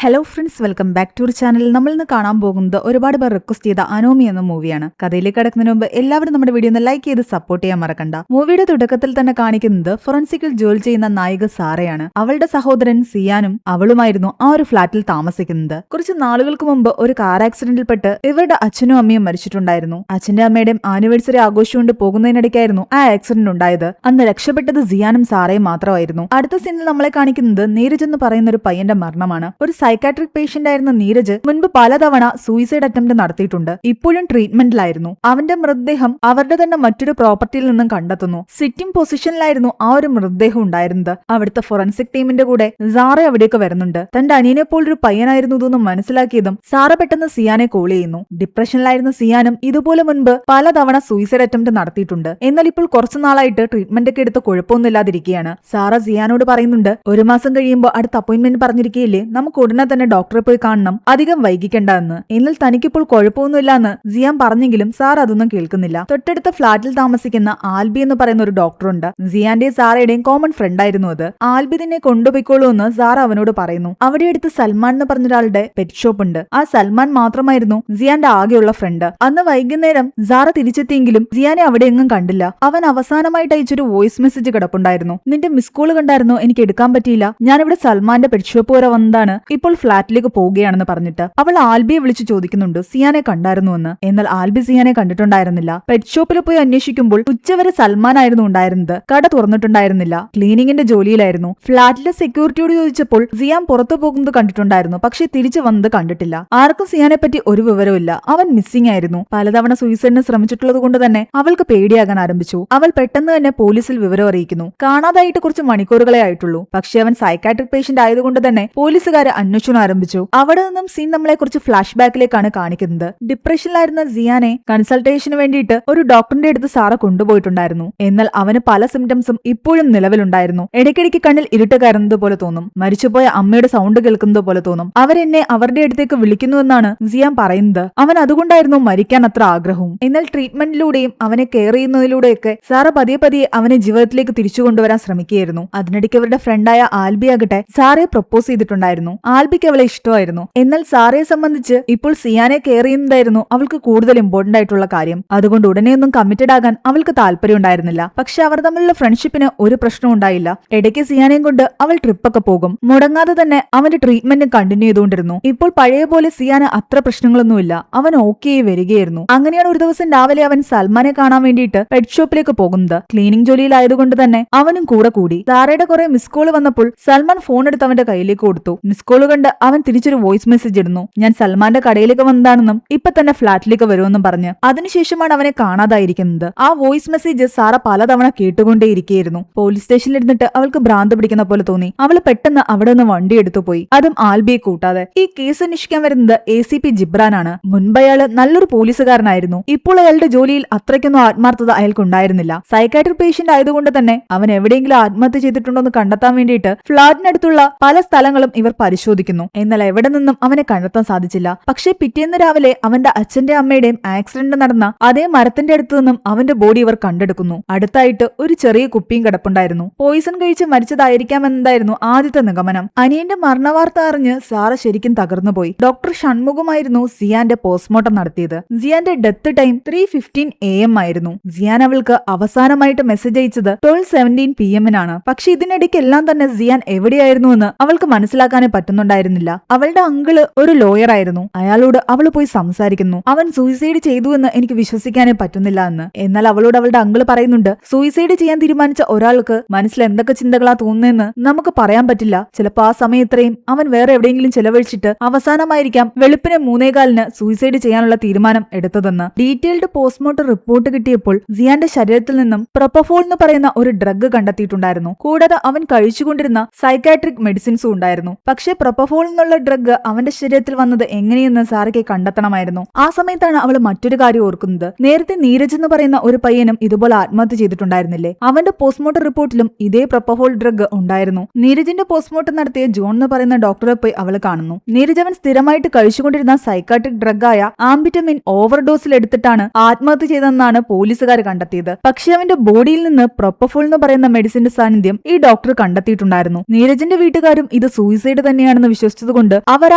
Hello friends, welcome back to our channel. നമ്മൾ ഇന്ന് കാണാൻ പോകുന്നത് ഒരുപാട് പേർ റിക്വസ്റ്റ് ചെയ്ത അനോമി എന്ന മൂവിയാണ്. കഥയിലേക്ക് കടക്കുന്നതിന് മുമ്പ് എല്ലാവരും നമ്മുടെ വീഡിയോ ഒന്ന് ലൈക്ക് ചെയ്ത് സപ്പോർട്ട് ചെയ്യാൻ മറക്കണ്ട. മൂവിയുടെ തുടക്കത്തിൽ തന്നെ കാണിക്കുന്നത് ഫോറൻസിക്കിൽ ജോലി ചെയ്യുന്ന നായിക സാറയാണ്. അവളുടെ സഹോദരൻ സിയാനും അവളുമായിരുന്നു ആ ഒരു ഫ്ളാറ്റിൽ താമസിക്കുന്നത്. കുറച്ച് നാളുകൾക്ക് മുമ്പ് ഒരു കാർ ആക്സിഡന്റിൽപ്പെട്ട് ഇവരുടെ അച്ഛനും അമ്മയും മരിച്ചിട്ടുണ്ടായിരുന്നു. അച്ഛന്റെ അമ്മയുടെയും ആനിവേഴ്സറി ആഘോഷിച്ചുകൊണ്ട് പോകുന്നതിനിടയ്ക്കായിരുന്നു ആ ആക്സിഡന്റ് ഉണ്ടായത്. അന്ന് രക്ഷപ്പെട്ടത് സിയാനും സാറയും മാത്രമായിരുന്നു. അടുത്ത സീനിൽ നമ്മളെ കാണിക്കുന്നത് നീരജ് എന്ന് പറയുന്ന ഒരു പയ്യന്റെ മരണമാണ്. ഒരു സൈക്കാട്രിക് പേഷ്യന്റ് ആയിരുന്ന നീരജ് മുൻപ് പലതവണ സൂയിസൈഡ് അറ്റംപ്റ്റ് നടത്തിയിട്ടുണ്ട്. ഇപ്പോഴും ട്രീറ്റ്മെന്റിലായിരുന്നു. അവന്റെ മൃതദേഹം അവരുടെ തന്നെ മറ്റൊരു പ്രോപ്പർട്ടിയിൽ നിന്നും കണ്ടെത്തുന്നു. സിറ്റിംഗ് പൊസിഷനിലായിരുന്നു ആ ഒരു മൃതദേഹം ഉണ്ടായിരുന്നത്. അവിടുത്തെ ഫോറൻസിക് ടീമിന്റെ കൂടെ സാറ അവിടേക്ക് വരുന്നുണ്ട്. തന്റെ അനിയനെ പോലൊരു പയ്യനായിരുന്നു ഇതൊന്നും മനസ്സിലാക്കിയതും സാറ പെട്ടെന്ന് സിയാനെ കോൾ ചെയ്യുന്നു. ഡിപ്രഷനിലായിരുന്ന സിയാനും ഇതുപോലെ മുൻപ് പലതവണ സൂയിസൈഡ് അറ്റംപ്റ്റ് നടത്തിയിട്ടുണ്ട്. എന്നാൽ ഇപ്പോൾ കുറച്ചു നാളായിട്ട് ട്രീറ്റ്മെന്റ് ഒക്കെ എടുത്ത് കുഴപ്പമൊന്നുമില്ലാതിരിക്കുകയാണ്. സാറ സിയാനോട് പറയുന്നുണ്ട്, ഒരു മാസം കഴിയുമ്പോൾ അടുത്ത അപ്പോയിന്റ്മെന്റ് പറഞ്ഞിരിക്കുകയില്ലേ, നമുക്ക് ഉടനെ തന്നെ ഡോക്ടറെ പോയി കാണണം, അധികം വൈകിക്കണ്ട എന്ന്. എന്നാൽ തനിക്കിപ്പോൾ കുഴപ്പമൊന്നുമില്ല എന്ന് സിയാൻ പറഞ്ഞെങ്കിലും സാർ അതൊന്നും കേൾക്കുന്നില്ല. തൊട്ടടുത്ത ഫ്ളാറ്റിൽ താമസിക്കുന്ന ആൽബി എന്ന് പറയുന്ന ഒരു ഡോക്ടറുണ്ട്. സിയാന്റെയും സാറയുടെയും കോമൺ ഫ്രണ്ട് ആയിരുന്നു അത്. ആൽബി നിന്നെ കൊണ്ടുപോയിക്കോളൂ എന്ന് സാറ അവനോട് പറയുന്നു. അവിടെ അടുത്ത് സൽമാൻ എന്ന് പറഞ്ഞൊരാളുടെ പെറ്റ് ഷോപ്പ് ഉണ്ട്. ആ സൽമാൻ മാത്രമായിരുന്നു സിയാന്റെ ആകെയുള്ള ഫ്രണ്ട്. അന്ന് വൈകുന്നേരം സാറ തിരിച്ചെത്തിയെങ്കിലും സിയാനെ അവിടെ എങ്ങും കണ്ടില്ല. അവൻ അവസാനമായിട്ട് അയച്ചൊരു വോയിസ് മെസ്സേജ് കിടപ്പുണ്ടായിരുന്നു. നിന്റെ മിസ് കോൾ കണ്ടായിരുന്നു, എനിക്ക് എടുക്കാൻ പറ്റിയില്ല, ഞാനിവിടെ സൽമാന്റെ പെറ്റ് ഷോപ്പ് വരെ വന്നതാണ്, ഇപ്പോൾ ഫ്ളാറ്റിലേക്ക് പോവുകയാണെന്ന് പറഞ്ഞിട്ട് അവൾ ആൽബിയെ വിളിച്ചു ചോദിക്കുന്നുണ്ട് സിയാനെ കണ്ടായിരുന്നുവെന്ന്. എന്നാൽ ആൽബി സിയാനെ കണ്ടിട്ടുണ്ടായിരുന്നില്ല. പെറ്റ് ഷോപ്പിൽ പോയി അന്വേഷിക്കുമ്പോൾ ഉച്ചവരെ സൽമാൻ ആയിരുന്നു ഉണ്ടായിരുന്നത്. കട തുറന്നിട്ടുണ്ടായിരുന്നില്ല, ക്ലീനിങ്ങിന്റെ ജോലിയിലായിരുന്നു. ഫ്ളാറ്റിലെ സെക്യൂരിറ്റിയോട് ചോദിച്ചപ്പോൾ സിയാൻ പുറത്തു പോകുന്നത് കണ്ടിട്ടുണ്ടായിരുന്നു, പക്ഷേ തിരിച്ചു വന്നത് കണ്ടിട്ടില്ല. ആർക്കും സിയാനെ പറ്റി ഒരു വിവരമില്ല. അവൻ മിസ്സിംഗ് ആയിരുന്നു. പലതവണ സൂയിസൈഡിന് ശ്രമിച്ചിട്ടുള്ളത് കൊണ്ട് തന്നെ അവൾക്ക് പേടിയാകാൻ ആരംഭിച്ചു. അവൾ പെട്ടെന്ന് തന്നെ പോലീസിൽ വിവരം അറിയിക്കുന്നു. കാണാതായിട്ട് കുറച്ച് മണിക്കൂറുകളെ ആയിട്ടുള്ളൂ. പക്ഷേ അവൻ സൈക്കാട്രിക് പേഷ്യന്റ് ആയതുകൊണ്ട് തന്നെ പോലീസുകാരെ അന്വേഷണം ആരംഭിച്ചു. അവിടെ നിന്നും സീൻ നമ്മളെ കുറച്ച് ഫ്ലാഷ് ബാക്കിലേക്കാണ് കാണിക്കുന്നത്. ഡിപ്രഷനിലായിരുന്ന സിയാനെ കൺസൾട്ടേഷന് വേണ്ടിയിട്ട് ഒരു ഡോക്ടറിന്റെ അടുത്ത് സാറ കൊണ്ടുപോയിട്ടുണ്ടായിരുന്നു. എന്നാൽ അവന് പല സിംറ്റംസും ഇപ്പോഴും നിലവിലുണ്ടായിരുന്നു. ഇടയ്ക്കിടയ്ക്ക് കണ്ണിൽ ഇരുട്ട് കയറുന്നത് പോലെ തോന്നും. മരിച്ചുപോയ അമ്മയുടെ സൗണ്ട് കേൾക്കുന്നത് പോലെ തോന്നും. അവരെന്നെ അവരുടെ അടുത്തേക്ക് വിളിക്കുന്നുവെന്നാണ് സിയാൻ പറയുന്നത്. അവൻ അതുകൊണ്ടായിരുന്നു മരിക്കാൻ അത്ര ആഗ്രഹവും. എന്നാൽ ട്രീറ്റ്മെന്റിലൂടെയും അവനെ കെയർ ചെയ്യുന്നതിലൂടെയൊക്കെ സാറ പതിയെ പതിയെ അവനെ ജീവിതത്തിലേക്ക് തിരിച്ചു കൊണ്ടുവരാൻ ശ്രമിക്കുകയായിരുന്നു. അതിനിടയ്ക്ക് അവരുടെ ഫ്രണ്ടായ ആൽബി ആകട്ടെ സാറയെ പ്രപ്പോസ് ചെയ്തിട്ടുണ്ടായിരുന്നു. ആൽബിക്ക് അവളെ ഇഷ്ടമായിരുന്നു. എന്നാൽ സാറയെ സംബന്ധിച്ച് ഇപ്പോൾ സിയാനെ കെയർ ചെയ്യുന്നതായിരുന്നു അവൾക്ക് കൂടുതൽ ഇമ്പോർട്ടന്റ് ആയിട്ടുള്ള കാര്യം. അതുകൊണ്ട് ഉടനെയൊന്നും കമ്മിറ്റഡ് ആകാൻ അവൾക്ക് താല്പര്യം ഉണ്ടായിരുന്നില്ല. പക്ഷെ അവർ തമ്മിലുള്ള ഫ്രണ്ട്ഷിപ്പിന് ഒരു പ്രശ്നവും ഉണ്ടായില്ല. ഇടയ്ക്ക് സിയാനെയും കൊണ്ട് അവൾ ട്രിപ്പൊക്കെ പോകും. മുടങ്ങാതെ തന്നെ അവന്റെ ട്രീറ്റ്മെന്റ് കണ്ടിന്യൂ ചെയ്തുകൊണ്ടിരുന്നു. ഇപ്പോൾ പഴയ പോലെ സിയാന് അത്ര പ്രശ്നങ്ങളൊന്നുമില്ല. അവൻ ഓക്കെ വരികയായിരുന്നു. അങ്ങനെയാണ് ഒരു ദിവസം രാവിലെ അവൻ സൽമാനെ കാണാൻ വേണ്ടിയിട്ട് പെറ്റ് ഷോപ്പിലേക്ക് പോകുന്നത്. ക്ലീനിങ് ജോലിയിലായതുകൊണ്ട് തന്നെ അവനും കൂടെ കൂടി. സാറയുടെ കുറെ മിസ് കോൾ വന്നപ്പോൾ സൽമാൻ ഫോൺ എടുത്ത് അവന്റെ കയ്യിലേക്ക് കൊടുത്തു. മിസ് കോൾ കണ്ട് അവൻ തിരിച്ചൊരു വോയിസ് മെസ്സേജ് ഇടുന്നു. ഞാൻ സൽമാന്റെ കടയിലേക്ക് വന്നതാണെന്നും ഇപ്പൊ തന്നെ ഫ്ളാറ്റിലേക്ക് വരുമെന്നും പറഞ്ഞ്. അതിനുശേഷമാണ് അവനെ കാണാതായിരിക്കുന്നത്. ആ വോയിസ് മെസ്സേജ് സാറ പലതവണ കേട്ടുകൊണ്ടേയിരിക്കുകയായിരുന്നു. പോലീസ് സ്റ്റേഷനിൽ ഇരുന്നിട്ട് അവൾക്ക് ഭ്രാന്ത് പിടിക്കുന്ന പോലെ തോന്നി. അവൾ പെട്ടെന്ന് അവിടെ നിന്ന് വണ്ടി എടുത്തു പോയി, അതും ആൽബിയെ കൂട്ടാതെ. ഈ കേസ് അന്വേഷിക്കാൻ വരുന്നത് ACP ജിബ്രാനാണ്. മുൻപ് അയാള് നല്ലൊരു പോലീസുകാരനായിരുന്നു. ഇപ്പോൾ അയാളുടെ ജോലിയിൽ അത്രയ്ക്കൊന്നും ആത്മാർത്ഥത അയാൾക്കുണ്ടായിരുന്നില്ല. സൈക്കാട്രിക് പേഷ്യന്റ് ആയതുകൊണ്ട് തന്നെ അവൻ എവിടെയെങ്കിലും ആത്മഹത്യ ചെയ്തിട്ടുണ്ടോ എന്ന് കണ്ടെത്താൻ വേണ്ടിയിട്ട് ഫ്ളാറ്റിനടുത്തുള്ള പല സ്ഥലങ്ങളും ഇവർ പരിശോധിക്കുന്നു. എന്നാൽ എവിടെ നിന്നും അവനെ കണ്ടെത്താൻ സാധിച്ചില്ല. പക്ഷേ പിറ്റേന്ന് രാവിലെ അവന്റെ അച്ഛന്റെ അമ്മയുടെയും ആക്സിഡന്റ് നടന്ന അതേ മരത്തിന്റെ അടുത്ത് നിന്നും അവന്റെ ബോഡി ഇവർ കണ്ടെടുക്കുന്നു. അടുത്തായിട്ട് ഒരു ചെറിയ കുപ്പിയും കിടപ്പുണ്ടായിരുന്നു. പോയിസൺ കഴിച്ച് മരിച്ചതായിരിക്കാമെന്നതായിരുന്നു ആദ്യത്തെ നിഗമനം. അനിയന്റെ മരണവാർത്ത അറിഞ്ഞ് സാറ ശരിക്കും തകർന്നുപോയി. ഡോക്ടർ ഷൺമുഖമായിരുന്നു സിയാന്റെ പോസ്റ്റ്മോർട്ടം നടത്തിയത്. സിയാന്റെ ഡെത്ത് ടൈം 3:15 AM ആയിരുന്നു. സിയാൻ അവൾക്ക് അവസാനമായിട്ട് മെസ്സേജ് അയച്ചത് 12:17 PM പക്ഷെ ഇതിനിടയ്ക്ക് എല്ലാം തന്നെ സിയാൻ എവിടെയായിരുന്നുവെന്ന് അവൾക്ക് മനസ്സിലാക്കാനേ പറ്റുന്നുണ്ടായിരുന്നില്ല. അവളുടെ അങ്കിള് ഒരു ലോയർ ആയിരുന്നു. അയാളോട് അവൾ പോയി സംസാരിക്കുന്നു. അവൻ സൂയിസൈഡ് ചെയ്തു എന്ന് എനിക്ക് വിശ്വസിക്കാനേ പറ്റുന്നില്ല എന്ന്. എന്നാൽ അവളോട് അവളുടെ അങ്കിള് പറയുന്നുണ്ട്, സൂയിസൈഡ് ചെയ്യാൻ തീരുമാനിച്ച ഒരാൾക്ക് മനസ്സിൽ എന്തൊക്കെ ചിന്തകളാ തോന്നുന്നതെന്ന് നമുക്ക് പറയാൻ പറ്റില്ല. ചിലപ്പോൾ ആ സമയം ഇത്രയും അവൻ വേറെ എവിടെയെങ്കിലും ചെലവഴിച്ചിട്ട് അവസാനമായിരിക്കാം വെളുപ്പിന് 3:15 സൂയിസൈഡ് ചെയ്യാനുള്ള തീരുമാനം എടുത്തതെന്ന്. ഡീറ്റെയിൽഡ് പോസ്റ്റ്മോർട്ടം റിപ്പോർട്ട് കിട്ടിയപ്പോൾ സിയാന്റെ ശരീരത്തിൽ നിന്നും പ്രൊപ്പഫോൾ എന്ന് പറയുന്ന ഒരു ഡ്രഗ് കണ്ടെത്തിയിട്ടുണ്ടായിരുന്നു. കൂടാതെ അവൻ കഴിച്ചുകൊണ്ടിരുന്ന സൈക്കാട്രിക് മെഡിസിൻസും ഉണ്ടായിരുന്നു. പക്ഷേ പ്രൊപ്പഫോൾ എന്നുള്ള ഡ്രഗ് അവന്റെ ശരീരത്തിൽ വന്നത് എങ്ങനെയെന്ന് സാറയ്ക്ക് കണ്ടെത്തണമായിരുന്നു. ആ സമയത്താണ് അവൾ മറ്റൊരു കാര്യം ഓർക്കുന്നത്. നേരത്തെ നീരജ് എന്ന് പറയുന്ന ഒരു പയ്യനും ഇതുപോലെ ആത്മഹത്യ ചെയ്തിട്ടുണ്ടായിരുന്നില്ലേ? അവന്റെ പോസ്റ്റ്മോർട്ടം റിപ്പോർട്ടിലും ഇതേ പ്രൊപ്പഫോൾ ഡ്രഗ് ഉണ്ടായിരുന്നു. നീരജിന്റെ പോസ്റ്റ്മോർട്ടം നടത്തിയ ജോൺ എന്ന് പറയുന്ന ഡോക്ടറെ പോയി അവൾ കാണുന്നു. നീരജ് അവൻ സ്ഥിരമായിട്ട് കഴിച്ചുകൊണ്ടിരുന്ന സൈക്കാട്രിക് ഡ്രഗായ ആംബിറ്റമിൻ ഓവർഡോസിൽ എടുത്തിട്ടാണ് ആത്മഹത്യ ചെയ്തതെന്നാണ് പോലീസുകാർ കണ്ടെത്തിയത്. പക്ഷെ അവന്റെ ബോഡിയിൽ നിന്ന് പ്രൊപ്പഫോൾ എന്ന് പറയുന്ന മെഡിസിന്റെ സാന്നിധ്യം ഈ ഡോക്ടർ കണ്ടെത്തിയിട്ടുണ്ടായിരുന്നു. നീരജിന്റെ വീട്ടുകാരും ഇത് സൂയിസൈഡ് തന്നെയാണെന്ന് വിശ്വസിച്ചതുകൊണ്ട് അവർ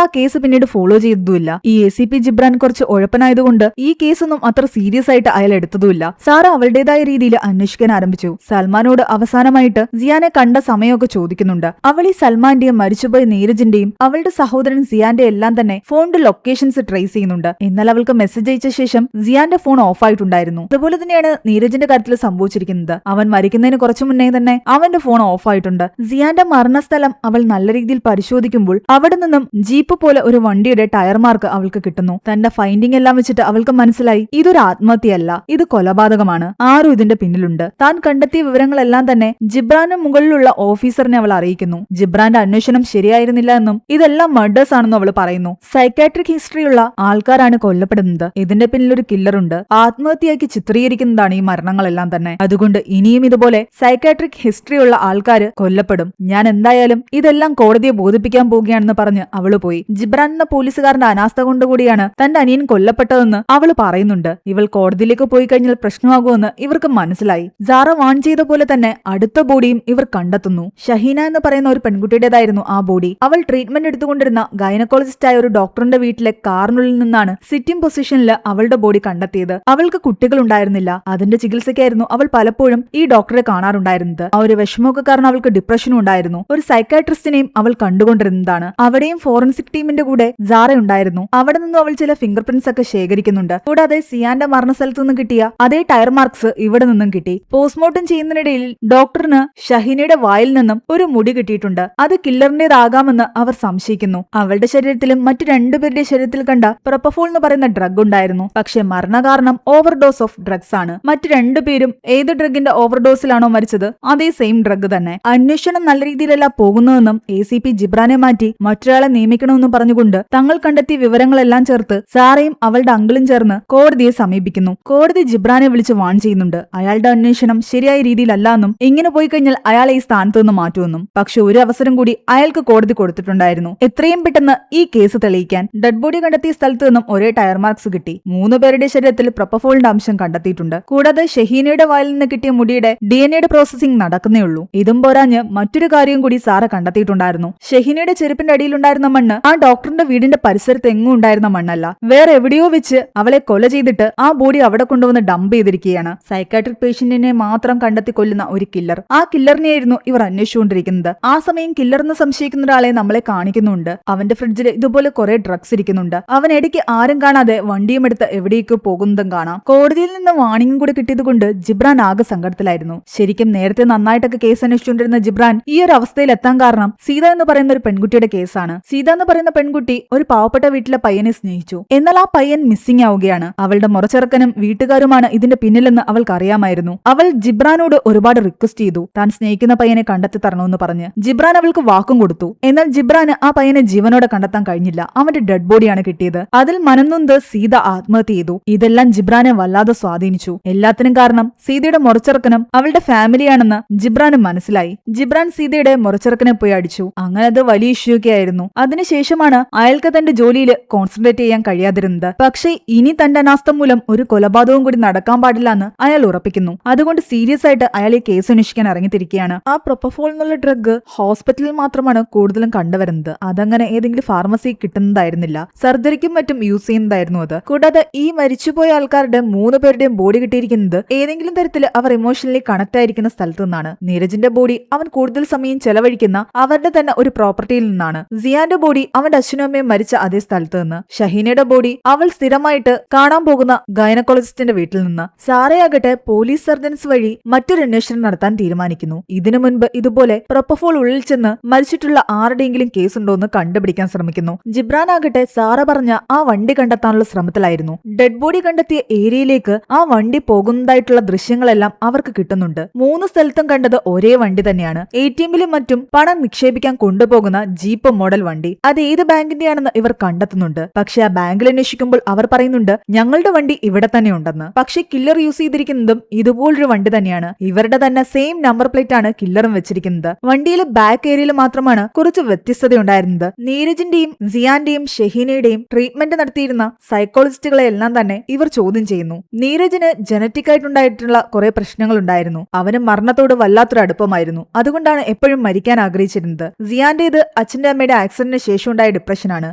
ആ കേസ് പിന്നീട് ഫോളോ ചെയ്തതുമില്ല. ഈ ACP ജിബ്രാൻ കുറച്ച് ഉഴപ്പനായതുകൊണ്ട് ഈ കേസൊന്നും അത്ര സീരിയസ് ആയിട്ട് അയാൾ എടുത്തതുമില്ല. സാറ അവളുടേതായ രീതിയിൽ അന്വേഷിക്കാൻ ആരംഭിച്ചു. സൽമാനോട് അവസാനമായിട്ട് സിയാനെ കണ്ട സമയമൊക്കെ ചോദിക്കുന്നുണ്ട്. അവൾ ഈ സൽമാന്റെയും മരിച്ചുപോയ നീരജിന്റെയും അവളുടെ സഹോദരൻ സിയാന്റെ എല്ലാം തന്നെ ഫോണിന്റെ ലൊക്കേഷൻസ് ട്രേസ് ചെയ്യുന്നുണ്ട്. എന്നാൽ അവൾക്ക് മെസ്സേജ് അയച്ച ശേഷം സിയാന്റെ ഫോൺ ഓഫ് ആയിട്ടുണ്ടായിരുന്നു. അതുപോലെ തന്നെയാണ് നീരജിന്റെ കാര്യത്തിൽ സംഭവിച്ചിരിക്കുന്നത്. അവൻ മരിക്കുന്നതിന് കുറച്ചു മുന്നേ തന്നെ അവന്റെ ഫോൺ ഓഫ് ആയിട്ടുണ്ട്. സിയാന്റെ മരണസ്ഥലം അവൾ നല്ല രീതിയിൽ പരിശോധിക്കുമ്പോൾ അവിടെ നിന്നും ജീപ്പ് പോലെ ഒരു വണ്ടിയുടെ ടയർ മാർക്ക് അവൾക്ക് കിട്ടുന്നു. തന്റെ ഫൈൻഡിംഗ് എല്ലാം വെച്ചിട്ട് അവൾക്ക് മനസ്സിലായി ഇതൊരു ആത്മഹത്യയല്ല, ഇത് കൊലപാതകമാണ്. ആരും ഇതിന്റെ പിന്നിലുണ്ട്. താൻ കണ്ടെത്തിയ വിവരങ്ങളെല്ലാം തന്നെ ജിബ്രാന് മുകളിലുള്ള ഓഫീസറിനെ അവൾ അറിയിക്കുന്നു. ജിബ്രാന്റെ അന്വേഷണം ശരിയായിരുന്നില്ല എന്നും ഇതെല്ലാം മർഡേഴ്സ് ആണെന്നും അവൾ പറയുന്നു. സൈക്കാട്രിക് ഹിസ്റ്ററിയുള്ള ആൾക്കാരാണ് കൊല്ലപ്പെടുന്നത്. ഇതിന്റെ പിന്നിൽ ഒരു കില്ലറുണ്ട്. ആത്മഹത്യയാക്കി ചിത്രീകരിക്കുന്നതാണ് ഈ മരണങ്ങളെല്ലാം തന്നെ. അതുകൊണ്ട് ഇനിയും ഇതുപോലെ സൈക്കാട്രിക് ഹിസ്റ്ററി ഉള്ള ആൾക്കാര് കൊല്ലപ്പെടും. ഞാൻ എന്തായാലും ഇതെല്ലാം കോടതിയെ ബോധിപ്പിക്കാൻ പോവുകയാണെന്ന് പറഞ്ഞ് അവള് പോയി. ജിബ്രാൻ എന്ന പോലീസുകാരന്റെ അനാസ്ഥ കൊണ്ടുകൂടിയാണ് തന്റെ അനിയൻ കൊല്ലപ്പെട്ടതെന്ന് അവള് പറയുന്നുണ്ട്. ഇവൾ കോടതിയിലേക്ക് പോയി കഴിഞ്ഞാൽ പ്രശ്നമാകുമെന്ന് ഇവർക്ക് മനസ്സിലായി. സാറ വാൺ ചെയ്ത പോലെ തന്നെ അടുത്ത ബോഡിയും ഇവർ കണ്ടെത്തുന്നു. ഷഹീന എന്ന് പറയുന്ന ഒരു പെൺകുട്ടിയുടേതായിരുന്നു ആ ബോഡി. അവൾ ട്രീറ്റ്മെന്റ് എടുത്തുകൊണ്ടിരുന്ന ഗൈനക്കോളജിസ്റ്റ് ആയ ഒരു ഡോക്ടറിന്റെ വീട്ടിലെ കാറിനുള്ളിൽ നിന്നാണ് സിറ്റിംഗ് പൊസിഷനിൽ അവളുടെ ബോഡി കണ്ടെത്തിയത്. അവൾക്ക് കുട്ടികൾ ഉണ്ടായിരുന്നില്ല. അതിന്റെ ചികിത്സയ്ക്കായിരുന്നു അവൾ പലപ്പോഴും ഈ ഡോക്ടറെ കാണാറുണ്ടായിരുന്നത്. ആ ഒരു വിഷമമൊക്കെ കാരണം അവൾക്ക് ഡിപ്രഷനും ഉണ്ടായിരുന്നു. ഒരു സൈക്കാട്രിസ്റ്റിനെയും അവൾ കണ്ടുകൊണ്ടിരുന്നതാണ്. അവിടെയും ഫോറൻസിക് ടീമിന്റെ കൂടെ സാറ ഉണ്ടായിരുന്നു. അവിടെ നിന്നും അവൾ ചില ഫിംഗർ പ്രിന്റ്സ് ഒക്കെ ശേഖരിക്കുന്നുണ്ട്. കൂടാതെ സിയാന്റെ മരണസ്ഥലത്തു നിന്ന് കിട്ടിയ അതേ ടയർ മാർക്സ് ഇവിടെ നിന്നും കിട്ടി. പോസ്റ്റ്മോർട്ടം ചെയ്യുന്നതിനിടയിൽ ഡോക്ടറിന് ഷഹീനയുടെ വായിൽ നിന്നും ഒരു മുടി കിട്ടിയിട്ടുണ്ട്. അത് കില്ലറിന്റേതാകാമെന്ന് അവർ സംശയിക്കുന്നു. അവളുടെ ശരീരത്തിലും മറ്റു രണ്ടുപേരുടെ ശരീരത്തിൽ കണ്ട പ്രൊപ്പഫോൾ എന്ന് പറയുന്ന ഡ്രഗ് ഉണ്ടായിരുന്നു. പക്ഷെ മരണകാരണം ഓവർഡോസ് ഓഫ് ഡ്രഗ്സ് ആണ്. മറ്റു രണ്ടുപേരും ഏത് ഡ്രഗിന്റെ ഓവർഡോസിലാണോ മരിച്ചത് അതേ സെയിം ഡ്രഗ് തന്നെ. അന്വേഷണം നല്ല രീതിയിലല്ല പോകുന്നതെന്നും ACP ജിബ്രാനെ മാറ്റി മറ്റൊരാളെ നിയമിക്കണമെന്നും പറഞ്ഞുകൊണ്ട് തങ്ങൾ കണ്ടെത്തിയ വിവരങ്ങളെല്ലാം ചേർത്ത് സാറയും അവളുടെ അങ്കിളും ചേർന്ന് കോടതിയെ സമീപിക്കുന്നു. കോടതി ജിബ്രാനെ വിളിച്ച് വാൺ ചെയ്യുന്നുണ്ട്. അയാളുടെ അന്വേഷണം ശരിയായ രീതിയിലല്ല എന്നും ഇങ്ങനെ പോയി കഴിഞ്ഞാൽ അയാളെ ഈ സ്ഥാനത്ത് നിന്ന് മാറ്റുമെന്നും. പക്ഷെ ഒരു അവസരം കൂടി അയാൾക്ക് കോടതി കൊടുത്തിട്ടുണ്ടായിരുന്നു. എത്രയും പെട്ടെന്ന് ഈ കേസ് തെളിയിക്കാൻ. ഡെഡ് ബോഡി കണ്ടെത്തിയ സ്ഥലത്ത് നിന്നും ഒരേ ടയർ മാർക്സ് കിട്ടി. 3 പേരുടെ ശരീരത്തിൽ പ്രൊപ്പഫോളിന്റെ അംശം കണ്ടെത്തിയിട്ടുണ്ട്. കൂടാതെ ഷഹീനയുടെ വായിൽ നിന്ന് കിട്ടിയ മുടിയുടെ DNA പ്രോസസിംഗ് നടക്കുന്നേ ഉള്ളൂ. ഇതും പോരാഞ്ഞ് മറ്റൊരു കാര്യം കൂടി സാറ കണ്ടെത്തിയിട്ടുണ്ടായിരുന്നു. ഷഹീനയുടെ ചെരുപ്പിന്റെ അടിയിലുണ്ടായിരുന്ന മണ്ണ് ആ ഡോക്ടറിന്റെ വീടിന്റെ പരിസരത്ത് എങ്ങും ഉണ്ടായിരുന്ന മണ്ണല്ല. വേറെ എവിടെയോ വെച്ച് അവളെ കൊല ചെയ്തിട്ട് ആ ബോഡി അവിടെ കൊണ്ടുവന്ന് ഡംപ് ചെയ്തിരിക്കുകയാണ്. സൈക്കാട്രിക് പേഷ്യന്റിനെ മാത്രം കണ്ടെത്തി കൊല്ലുന്ന ഒരു കില്ലർ. ആ കില്ലറിനെയായിരുന്നു ഇവർ അന്വേഷിച്ചുകൊണ്ടിരിക്കുന്നത്. ആ സമയം കില്ലർ എന്ന് സംശയിക്കുന്ന ഒരാളെ നമ്മളെ കാണിക്കുന്നുണ്ട്. അവന്റെ ഫ്രിഡ്ജിൽ ഇതുപോലെ കുറെ ഡ്രഗ്സ് ഇരിക്കുന്നുണ്ട്. അവൻ ഇടയ്ക്ക് ആരും കാണാതെ വണ്ടിയും എടുത്ത് എവിടേക്ക് പോകുന്നതും കാണാം. കോടതിയിൽ നിന്ന് വാണിംഗും കൂടി കിട്ടിയത് കൊണ്ട് ജിബ്രാൻ ആകെ സങ്കടത്തിലായിരുന്നു. ശരിക്കും നേരത്തെ നന്നായിട്ടൊക്കെ കേസ് അന്വേഷിച്ചുകൊണ്ടിരുന്ന ജിബ്രാൻ ഈ ഒരു അവസ്ഥയിൽ എത്താൻ കാരണം സീത എന്ന് പറയുന്ന ഒരു പെൺകുട്ടിയുടെ കേസാണ്. സീത എന്ന് പറയുന്ന പെൺകുട്ടി ഒരു പാവപ്പെട്ട വീട്ടിലെ പയ്യനെ സ്നേഹിച്ചു. എന്നാൽ ആ പയ്യൻ മിസ്സിംഗ് ആവുകയാണ്. അവളുടെ മുറച്ചെറുക്കനും വീട്ടുകാരുമാണ് ഇതിന്റെ പിന്നിലെന്ന് അവൾക്ക് അറിയാമായിരുന്നു. അവൾ ജിബ്രാനോട് ഒരുപാട് റിക്വസ്റ്റ് ചെയ്തു. താൻ സ്നേഹിക്കുന്ന പയ്യനെ കണ്ടെത്തി തരണമെന്ന് പറഞ്ഞ്. ജിബ്രാൻ അവൾക്ക് വാക്കും കൊടുത്തു. എന്നാൽ ജിബ്രാന് ആ പയ്യനെ ജീവനോടെ കണ്ടെത്താൻ കഴിഞ്ഞില്ല. അവന്റെ ഡെഡ് ബോഡിയാണ് കിട്ടിയത്. അതിൽ മനംനൊന്ത് സീത ആത്മഹത്യ ചെയ്തു. ഇതെല്ലാം ജിബ്രാനെ വല്ലാതെ സ്വാധീനിച്ചു. എല്ലാത്തിനും കാരണം സീതയുടെ മുറച്ചെറുക്കനും അവളുടെ ഫാമിലിയാണെന്ന് ജിബ്രാന് മനസ്സിലായി. ജിബ്രാൻ സീതയുടെ മുറച്ചെറുക്കനെ പോയി അടിച്ചു. അങ്ങനെ അത് വലിയ ഇഷ്യൂ ഒക്കെ ആയിരുന്നു. അതിനുശേഷമാണ് അയാൾക്ക് തന്റെ ജോലിയിൽ കോൺസെൻട്രേറ്റ് ചെയ്യാൻ കഴിയാതിരുന്നത്. പക്ഷേ ഇനി തന്റെ അനാസ്ഥ മൂലം ഒരു കൊലപാതകവും കൂടി നടക്കാൻ പാടില്ല എന്ന് അയാൾ ഉറപ്പിക്കുന്നു. അതുകൊണ്ട് സീരിയസ് ആയിട്ട് അയാൾ ഈ കേസ് അന്വേഷിക്കാൻ ഇറങ്ങിത്തിരിക്കുകയാണ്. ആ പ്രൊപ്പഫോൾ എന്നുള്ള ഡ്രഗ് ഹോസ്പിറ്റലിൽ മാത്രമാണ് കൂടുതലും കണ്ടുവരുന്നത്. അതങ്ങനെ ഏതെങ്കിലും ഫാർമസി കിട്ടുന്നതായിരുന്നില്ല. സർജറിക്കും മറ്റും യൂസ് ചെയ്യുന്നതായിരുന്നു അത്. കൂടാതെ ഈ മരിച്ചുപോയ ആൾക്കാരുടെ 3 പേരുടെയും ബോഡി കിട്ടിയിരിക്കുന്നത് ഏതെങ്കിലും തരത്തിൽ അവർ ഇമോഷണലി കണക്ട് ആയിരിക്കുന്ന സ്ഥലത്തു നിന്നാണ്. നീരജിന്റെ ബോഡി അവൻ കൂടുതൽ സമയം ചെലവഴിക്കുന്ന അവരുടെ തന്നെ ഒരു പ്രോപ്പർട്ടിയിൽ നിന്നാണ്. സിയാന്റെ ബോഡി അവന്റെ അച്ഛനും അമ്മയും മരിച്ച അതേ സ്ഥലത്ത് നിന്ന്. ഷഹീനയുടെ ബോഡി അവൾ സ്ഥിരമായിട്ട് കാണാൻ പോകുന്ന ഗൈനക്കോളജിസ്റ്റിന്റെ വീട്ടിൽ നിന്ന്. സാറയാകട്ടെ പോലീസ് സർജൻസ് വഴി മറ്റൊരു അന്വേഷണം നടത്താൻ തീരുമാനിക്കുന്നു. ഇതിനു മുൻപ് ഇതുപോലെ പ്രൊപ്പഫോൾ ഉള്ളിൽ ചെന്ന് മരിച്ചിട്ടുള്ള ആരുടെയെങ്കിലും കേസുണ്ടോ എന്ന് കണ്ടുപിടിക്കാൻ ശ്രമിക്കുന്നു. ജിബ്രാൻ ആകട്ടെ സാറ പറഞ്ഞ ആ വണ്ടി കണ്ടെത്താനുള്ള ശ്രമത്തിലായിരുന്നു. ഡെഡ് ബോഡി കണ്ടെത്തിയ ഏരിയയിലേക്ക് ആ വണ്ടി പോകുന്നതായിട്ടുള്ള ദൃശ്യങ്ങളെല്ലാം അവർക്ക് കിട്ടുന്നുണ്ട്. 3 സ്ഥലത്തും കണ്ടത് ഒരേ വണ്ടി തന്നെയാണ്. ATMിലും മറ്റും പണം നിക്ഷേപിക്കാൻ കൊണ്ടുപോകുന്ന ജീപ്പ് മോഡൽ വണ്ടി. അത് ഏത് ബാങ്കിന്റെയാണെന്ന് ഇവർ കണ്ടെത്തുന്നുണ്ട്. പക്ഷെ ആ ബാങ്കിൽ അന്വേഷിക്കുമ്പോൾ അവർ പറയുന്നുണ്ട് ഞങ്ങളുടെ വണ്ടി ഇവിടെ തന്നെ ഉണ്ടെന്ന്. പക്ഷെ കില്ലർ യൂസ് ചെയ്തിരിക്കുന്നതും ഇതുപോലൊരു വണ്ടി തന്നെയാണ്. ഇവരുടെ തന്നെ സെയിം നമ്പർ പ്ലേറ്റ് ആണ് കില്ലറും വെച്ചിരിക്കുന്നത്. വണ്ടിയിലെ ബാക്ക് ഏരിയയിൽ മാത്രമാണ് കുറച്ച് വ്യത്യസ്തതയുണ്ടായിരുന്നത്. നീരജിന്റെയും സിയാന്റെയും ഷഹീനയുടെയും ട്രീറ്റ്മെന്റ് നടത്തിയിരുന്ന സൈക്കോളജിസ്റ്റുകളെ എല്ലാം തന്നെ ഇവർ ചോദ്യം ചെയ്യുന്നു. നീരജിന് ജനറ്റിക് ആയിട്ടുണ്ടായിട്ടുള്ള കുറെ പ്രശ്നങ്ങൾ ഉണ്ടായിരുന്നു. അവന് മരണത്തോട് വല്ലാത്തൊരു അടുപ്പമായിരുന്നു. അതുകൊണ്ടാണ് എപ്പോഴും മരിക്കാൻ ആഗ്രഹിച്ചിരുന്നത്. സിയാന്റേത് അച്ഛൻ അച്ഛന്റെ അമ്മയുടെ ആക്സിഡന്റിന് ശേഷം ഉണ്ടായ ഡിപ്രഷനാണ്.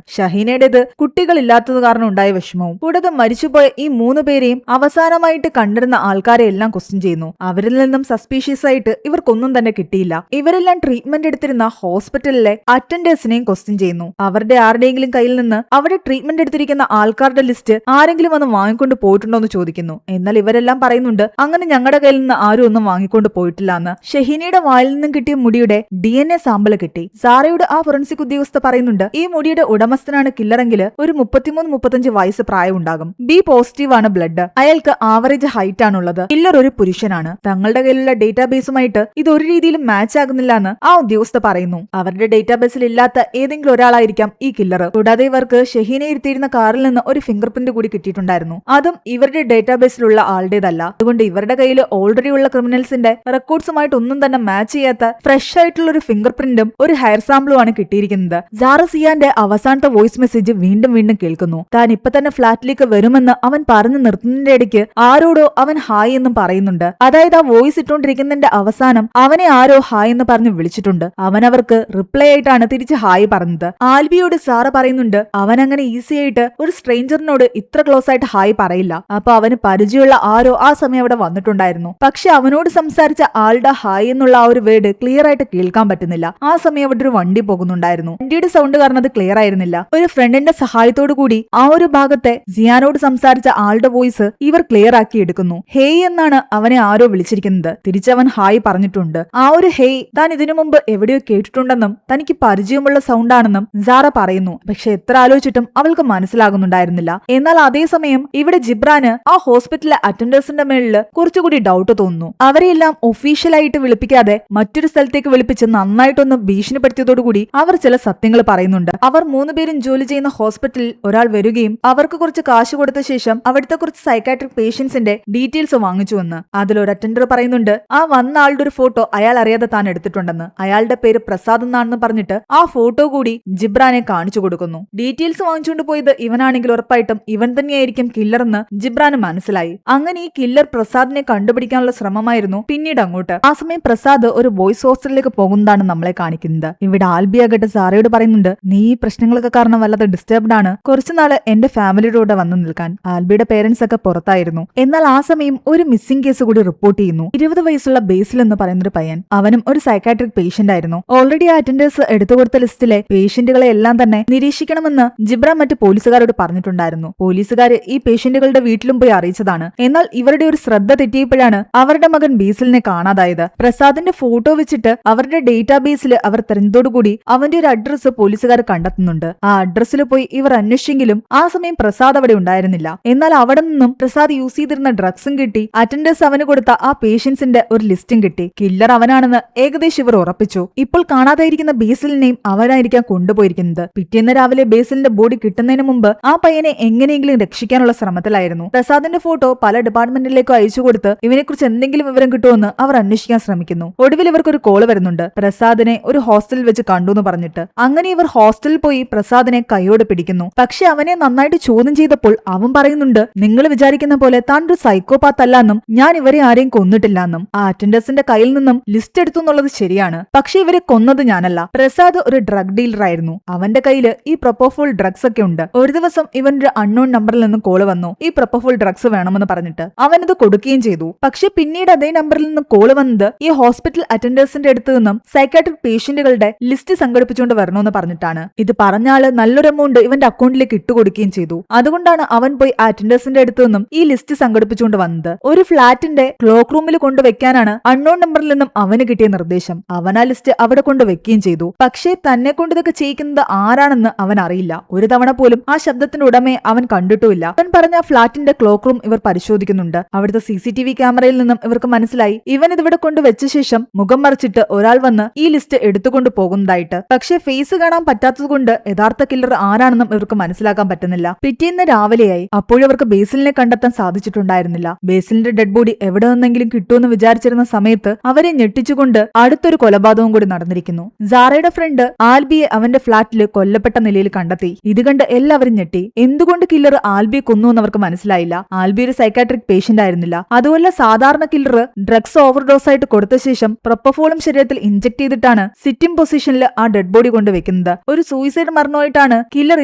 ഷഹീനയുടേത് കുട്ടികളില്ലാത്തത് കാരണം ഉണ്ടായ വിഷമവും. കൂടാതെ മരിച്ചുപോയ ഈ 3 പേരെയും അവസാനമായിട്ട് കണ്ടിരുന്ന ആൾക്കാരെ എല്ലാം ക്വസ്റ്റ്യൻ ചെയ്യുന്നു. അവരിൽ നിന്നും സസ്പീഷ്യസ് ആയിട്ട് ഇവർക്കൊന്നും തന്നെ കിട്ടിയില്ല. ഇവരെല്ലാം ട്രീറ്റ്മെന്റ് എടുത്തിരുന്ന ഹോസ്പിറ്റലിലെ അറ്റൻഡേഴ്സിനെയും ക്വസ്റ്റ്യൻ ചെയ്യുന്നു. അവരുടെ ആരുടെയെങ്കിലും കയ്യിൽ നിന്ന് അവിടെ ട്രീറ്റ്മെന്റ് എടുത്തിരിക്കുന്ന ആൾക്കാരുടെ ലിസ്റ്റ് ആരെങ്കിലും വന്ന് വാങ്ങിക്കൊണ്ട് പോയിട്ടുണ്ടോ എന്ന് ചോദിക്കുന്നു. എന്നാൽ ഇവരെല്ലാം പറയുന്നുണ്ട് അങ്ങനെ ഞങ്ങളുടെ കയ്യിൽ നിന്ന് ആരും ഒന്നും വാങ്ങിക്കൊണ്ട് പോയിട്ടില്ല എന്ന്. ഷഹീനയുടെ വായിൽ നിന്നും കിട്ടിയ മുടിയുടെ DNA സാമ്പിൾ കിട്ടി. സാറയുടെ ആ ഫോറൻസിക് ഉദ്യോഗസ്ഥ പറയുന്നുണ്ട് ഈ മുടിയുടെ ഉടമസ്ഥനാണ് കില്ലറെങ്കിൽ ഒരു 33-35 വയസ്സ് പ്രായമുണ്ടാകും. ബി പോസിറ്റീവ് ആണ് ബ്ലഡ്. അയാൾക്ക് ആവറേജ് ഹൈറ്റ് ആണുള്ളത്. കില്ലർ ഒരു പുരുഷനാണ്. തങ്ങളുടെ കയ്യിലുള്ള ഡേറ്റാബേസുമായിട്ട് ഇത് ഒരു രീതിയിലും മാച്ച് ആകുന്നില്ല എന്ന് ആ ഉദ്യോഗസ്ഥ പറയുന്നു. അവരുടെ ഡേറ്റാബേസിൽ ഇല്ലാത്ത ഏതെങ്കിലും ഒരാളായിരിക്കാം ഈ കില്ലർ. കൂടാതെ ഇവർക്ക് ഷഹീനെ ഇരുത്തിയിരുന്ന കാറിൽ നിന്ന് ഒരു ഫിംഗർ പ്രിന്റ് കൂടി കിട്ടിയിട്ടുണ്ടായിരുന്നു. അതും ഇവരുടെ ഡേറ്റാബേസിലുള്ള ആളുടേതല്ല. അതുകൊണ്ട് ഇവരുടെ കയ്യിൽ ഓൾറെഡി ഉള്ള ക്രിമിനൽസിന്റെ റെക്കോർഡ്സുമായിട്ട് ഒന്നും തന്നെ മാച്ച് ചെയ്യാത്ത ഫ്രഷ് ആയിട്ടുള്ള ഒരു ഫിംഗർ പ്രിന്റും ഒരു ഹെയർ സാമ്പിളും ആണ് കിട്ടിയിരിക്കുന്നത്. സാറ സിയാന്റെ അവസാനത്തെ വോയിസ് മെസ്സേജ് വീണ്ടും വീണ്ടും കേൾക്കുന്നു. താൻ ഇപ്പൊ തന്നെ ഫ്ളാറ്റിലേക്ക് വരുമെന്ന് അവൻ പറഞ്ഞു നിർത്തുന്നതിന്റെ ഇടയ്ക്ക് ആരോടോ അവൻ ഹായ് എന്നും പറയുന്നുണ്ട്. അതായത് ആ വോയിസ് ഇട്ടുകൊണ്ടിരിക്കുന്നതിന്റെ അവസാനം അവനെ ആരോ ഹായ് എന്ന് പറഞ്ഞ് വിളിച്ചിട്ടുണ്ട്. അവൻ അവർക്ക് റിപ്ലൈ ആയിട്ടാണ് തിരിച്ച് ഹായ് പറഞ്ഞത്. ആൽബിയോട് സാറ പറയുന്നുണ്ട് അവൻ അങ്ങനെ ഈസി ആയിട്ട് ഒരു സ്ട്രേഞ്ചറിനോട് ഇത്ര ക്ലോസ് ആയിട്ട് ഹായ് പറയില്ല. അപ്പൊ അവന് പരിചയമുള്ള ആരോ ആ സമയം അവിടെ വന്നിട്ടുണ്ടായിരുന്നു. പക്ഷെ അവനോട് സംസാരിച്ച ആളുടെ ഹായ് എന്നുള്ള ആ ഒരു വേർഡ് ക്ലിയർ ആയിട്ട് കേൾക്കാൻ പറ്റുന്നില്ല. ആ സമയം അവിടെ ഒരു വണ്ടി പോകുന്നുണ്ടായിരുന്നു. വണ്ടിയുടെ സൗണ്ട് കാരണം അത് ക്ലിയർ ആയിരുന്നില്ല. ഒരു ഫ്രണ്ടിന്റെ സഹായത്തോടു കൂടി ആ ഒരു ഭാഗത്തെ സിയാനോട് സംസാരിച്ച ആളുടെ വോയിസ് ഇവർ ക്ലിയർ ആക്കി എടുക്കുന്നു. ഹേയ് എന്നാണ് അവനെ ആരോ വിളിച്ചിരിക്കുന്നത്. തിരിച്ചവൻ ഹായ് പറഞ്ഞിട്ടുണ്ട്. ആ ഒരു ഹേയ് താൻ ഇതിനു മുമ്പ് എവിടെയോ കേട്ടിട്ടുണ്ടെന്നും തനിക്ക് പരിചയമുള്ള സൗണ്ട് ആണെന്നും സാറ പറയുന്നു. പക്ഷെ എത്ര ആലോചിച്ചിട്ടും അവൾക്ക് മനസ്സിലാകുന്നുണ്ടായിരുന്നില്ല. എന്നാൽ അതേസമയം ഇവിടെ ജിബ്രാന് ആ ഹോസ്പിറ്റലിലെ അറ്റൻഡേഴ്സിന്റെ മേളില് കുറച്ചുകൂടി ഡൗട്ട് തോന്നുന്നു. അവരെയെല്ലാം ഒഫീഷ്യലായിട്ട് വിളിപ്പിക്കാതെ മറ്റൊരു സ്ഥലത്തേക്ക് വിളിപ്പിച്ച് നന്നായിട്ടൊന്ന് ഭീഷണിപ്പെടുത്തിയതോടുകൂടി അവർ ചില സത്യങ്ങൾ പറയുന്നുണ്ട്. അവർ 3 പേരും ജോലി ചെയ്യുന്ന ഹോസ്പിറ്റലിൽ ഒരാൾ വരികയും അവർക്ക് കുറച്ച് കാശ് കൊടുത്ത ശേഷം അവിടുത്തെ കുറച്ച് സൈക്കാട്രിക് പേഷ്യൻസിന്റെ ഡീറ്റെയിൽസ് വാങ്ങിച്ചുവെന്ന്. അതിലൊരു അറ്റൻഡർ പറയുന്നുണ്ട് ആ വന്ന ആളുടെ ഒരു ഫോട്ടോ അയാൾ അറിയാതെ താൻ എടുത്തിട്ടുണ്ടെന്ന്. അയാളുടെ പേര് പ്രസാദ് എന്നാണെന്ന് പറഞ്ഞിട്ട് ആ ഫോട്ടോ കൂടി ജിബ്രാനെ കാണിച്ചു കൊടുക്കുന്നു. ഡീറ്റെയിൽസ് വാങ്ങിച്ചുകൊണ്ട് പോയത് ഇവനാണെങ്കിൽ ഉറപ്പായിട്ടും ഇവൻ തന്നെയായിരിക്കും കില്ലറെന്ന് ജിബ്രാന് മനസ്സിലായി. അങ്ങനെ ഈ കില്ലർ പ്രസാദിനെ കണ്ടുപിടിക്കാനുള്ള ശ്രമമായിരുന്നു പിന്നീട് അങ്ങോട്ട്. ആ സമയം പ്രസാദ് ഒരു ബോയ്സ് ഹോസ്റ്റലിലേക്ക് പോകുന്നതാണ് നമ്മളെ കാണിക്കുന്നത്. ഇവിടെ ആൽബിയാകട്ടെ സാറയോട് പറയുന്നുണ്ട് നീ ഈ പ്രശ്നങ്ങളൊക്കെ കാരണം വല്ലാതെ ഡിസ്റ്റർബ്ഡ് ആണ്. കുറച്ചുനാള് എന്റെ ഫാമിലിയുടെ കൂടെ വന്നു നിൽക്കാൻ. ആൽബിയുടെ പേരൻസ് ഒക്കെ പുറത്തായിരുന്നു. എന്നാൽ ആ സമയം ഒരു മിസ്സിംഗ് കേസ് കൂടി റിപ്പോർട്ട് ചെയ്യുന്നു. 20 വയസ്സുള്ള ബേസിൽ എന്ന് പറയുന്നൊരു പയ്യൻ. അവനും ഒരു സൈക്കാട്രിക് പേഷ്യന്റ് ആയിരുന്നു. ഓൾറെഡി ആ അറ്റൻഡേഴ്സ് എടുത്തുകൊടുത്ത ലിസ്റ്റിലെ പേഷ്യന്റുകളെ എല്ലാം തന്നെ നിരീക്ഷിക്കണമെന്ന് ജിബ്ര മറ്റ് പോലീസുകാരോട് പറഞ്ഞിട്ടുണ്ടായിരുന്നു. പോലീസുകാര് ഈ പേഷ്യന്റുകളുടെ വീട്ടിലും പോയി അറിയിച്ചതാണ്. എന്നാൽ ഇവരുടെ ഒരു ശ്രദ്ധ തെറ്റിയപ്പോഴാണ് അവരുടെ മകൻ ബേസിലിനെ കാണാതായത്. പ്രസാദിന്റെ ഫോട്ടോ വെച്ചിട്ട് അവരുടെ ഡേറ്റാബേസിൽ അവർ തെരഞ്ഞതോടുകൂടി അവന്റെ ഒരു അഡ്രസ്സ് പോലീസുകാർ കണ്ടെത്തുന്നുണ്ട്. ആ അഡ്രസ്സിൽ പോയി ഇവർ അന്വേഷിച്ചെങ്കിലും ആ സമയം പ്രസാദ് അവിടെ ഉണ്ടായിരുന്നില്ല. എന്നാൽ അവിടെ നിന്നും പ്രസാദ് യൂസ് ചെയ്തിരുന്ന ഡ്രഗ്സും കിട്ടി. അറ്റൻഡേഴ്സ് അവന് കൊടുത്ത ആ പേഷ്യൻസിന്റെ ഒരു ലിസ്റ്റും കിട്ടി. കില്ലർ അവനാണെന്ന് ഏകദേശം ഇവർ ഉറപ്പിച്ചു. ഇപ്പോൾ കാണാതായിരിക്കുന്ന ബേസിലിനെയും അവനായിരിക്കാം കൊണ്ടുപോയിരിക്കുന്നത്. പിറ്റേന്ന് രാവിലെ ബേസിലിന്റെ ബോഡി കിട്ടുന്നതിന് മുമ്പ് ആ പയ്യനെ എങ്ങനെയെങ്കിലും രക്ഷിക്കാനുള്ള ശ്രമത്തിലായിരുന്നു. പ്രസാദിന്റെ ഫോട്ടോ പല ഡിപ്പാർട്ട്മെന്റിലേക്കും അയച്ചു കൊടുത്ത് ഇവനെക്കുറിച്ച് എന്തെങ്കിലും വിവരം കിട്ടുമെന്ന് അവർ അന്വേഷിക്കാൻ ശ്രമിക്കുന്നു. ഒടുവിൽ ഇവർക്കൊരു കോള് വരുന്നുണ്ട്. പ്രസാദിനെ ഒരു ഹോസ്റ്റലിൽ വെച്ച് കണ്ടു എന്ന് പറഞ്ഞിട്ട്. അങ്ങനെ ഇവർ ഹോസ്റ്റലിൽ പോയി പ്രസാദിനെ കൈയോടെ പിടിക്കുന്നു. പക്ഷെ അവനെ നന്നായിട്ട് ചോദ്യം ചെയ്തപ്പോൾ അവൻ പറയുന്നുണ്ട് നിങ്ങൾ വിചാരിക്കുന്ന പോലെ താൻ ഒരു സൈക്കോപാത്ത് അല്ല എന്നും ഞാൻ ഇവരെ ആരെയും കൊന്നിട്ടില്ല എന്നും. ആ അറ്റൻഡേഴ്സിന്റെ കയ്യിൽ നിന്നും ലിസ്റ്റ് എടുത്തു എന്നുള്ളത് ശരിയാണ്. പക്ഷെ ഇവരെ കൊന്നത് ഞാനല്ല. പ്രസാദ് ഒരു ഡ്രഗ് ഡീലർ ആയിരുന്നു. അവന്റെ കയ്യിൽ ഈ പ്രൊപ്പോഫോൾ ഡ്രഗ്സ് ഒക്കെ ഉണ്ട്. ഒരു ദിവസം ഇവന്റെ അൺനോൺ നമ്പറിൽ നിന്നും കോള് വന്നു. ഈ പ്രൊപ്പോഫോൾ ഡ്രഗ്സ് വേണമെന്ന് പറഞ്ഞിട്ട് അവനത് കൊടുക്കുകയും ചെയ്തു. പക്ഷെ പിന്നീട് അതേ നമ്പറിൽ നിന്ന് കോള് വന്നത് ഈ ഹോസ്പിറ്റൽ അറ്റൻഡേഴ്സിന്റെ അടുത്ത് നിന്നും സൈക്കാട്രിക് പേഷ്യന്റുകളുടെ ലിസ്റ്റ് സംഘടിപ്പിച്ചുകൊണ്ട് വരണമെന്ന് പറഞ്ഞിട്ടാണ്. ഇത് പറഞ്ഞാല് നല്ലൊരു എമൗണ്ട് ഇവന്റെ അക്കൗണ്ടിലേക്ക് ഇട്ടുകൊടുക്കുകയും ചെയ്തു. അതുകൊണ്ടാണ് അവൻ പോയി ആ അറ്റൻഡേഴ്സിന്റെ അടുത്ത് നിന്നും ഈ ലിസ്റ്റ് സംഘടിപ്പിച്ചുകൊണ്ട് വന്നത്. ഒരു ഫ്ളാറ്റിന്റെ ക്ലോക്ക് റൂമിൽ കൊണ്ടുവെക്കാനാണ് അൺനോൺ നമ്പറിൽ നിന്നും അവന് കിട്ടിയ നിർദ്ദേശം. അവൻ ആ ലിസ്റ്റ് അവിടെ കൊണ്ടുവെക്കുകയും ചെയ്തു. പക്ഷേ തന്നെ കൊണ്ട് ഇതൊക്കെ ചെയ്യിക്കുന്നത് ആരാണെന്ന് അവൻ അറിയില്ല. ഒരു തവണ പോലും ആ ശബ്ദത്തിന്റെ ഉടമയെ അവൻ കണ്ടിട്ടുമില്ല. അവൻ പറഞ്ഞ ഫ്ളാറ്റിന്റെ ക്ലോക്ക് റൂം ഇവർ പരിശോധിക്കുന്നുണ്ട്. അവിടുത്തെ CCTV ക്യാമറയിൽ നിന്നും ഇവർക്ക് മനസ്സിലായി ഇവൻ ഇതിവിടെ കൊണ്ടുവച്ച ശേഷം മുഖം മറിച്ചിട്ട് ഒരാൾ വന്ന് ഈ ലിസ്റ്റ് എടുത്തുകൊണ്ട് പോകുന്നതായിട്ട്. പക്ഷേ ഫേസ് കാണാൻ പറ്റാത്തതുകൊണ്ട് യഥാർത്ഥ കില്ലർ ആരാണെന്നും ഇവർക്ക് മനസ്സിലാക്കാൻ പറ്റുന്നില്ല. പിറ്റേന്ന് രാവിലെയായി. അപ്പോഴവർക്ക് ബേസിലിനെ കണ്ടെത്താൻ സാധിച്ചിട്ടുണ്ടായിരുന്നില്ല. ബേസിലിന്റെ ഡെഡ് ബോഡി എവിടെ നിന്നെങ്കിലും കിട്ടുമെന്ന് വിചാരിച്ചിരുന്ന സമയത്ത് അവരെ ഞെട്ടിച്ചുകൊണ്ട് അടുത്തൊരു കൊലപാതകവും കൂടി നടന്നിരിക്കുന്നു. സാറയുടെ ഫ്രണ്ട് ആൽബിയെ അവന്റെ ഫ്ളാറ്റിൽ കൊല്ലപ്പെട്ട നിലയിൽ കണ്ടെത്തി. ഇത് കണ്ട് എല്ലാവരും ഞെട്ടി. എന്തുകൊണ്ട് കില്ലർ ആൽബിയെ കൊന്നു എന്ന് അവർക്ക് മനസ്സിലായില്ല. ആൽബി ഒരു സൈക്കാട്രിക് പേഷ്യന്റ് ആയിരുന്നില്ല. അതുപോലെ സാധാരണ കില്ലർ ഡ്രഗ്സ് ഓവർഡോസ് ആയിട്ട് കൊടുത്ത ശേഷം പ്രൊപ്പഫോളും ശരീരത്തിൽ ഇഞ്ചക്ട് ചെയ്തിട്ടാണ് സിറ്റിംഗ് പൊസിഷനിൽ ആ ഡെഡ് ബോഡി കൊണ്ട് വെക്കുന്നത്. ഒരു സൂയിസൈഡ് മരണമായിട്ടാണ് കില്ലർ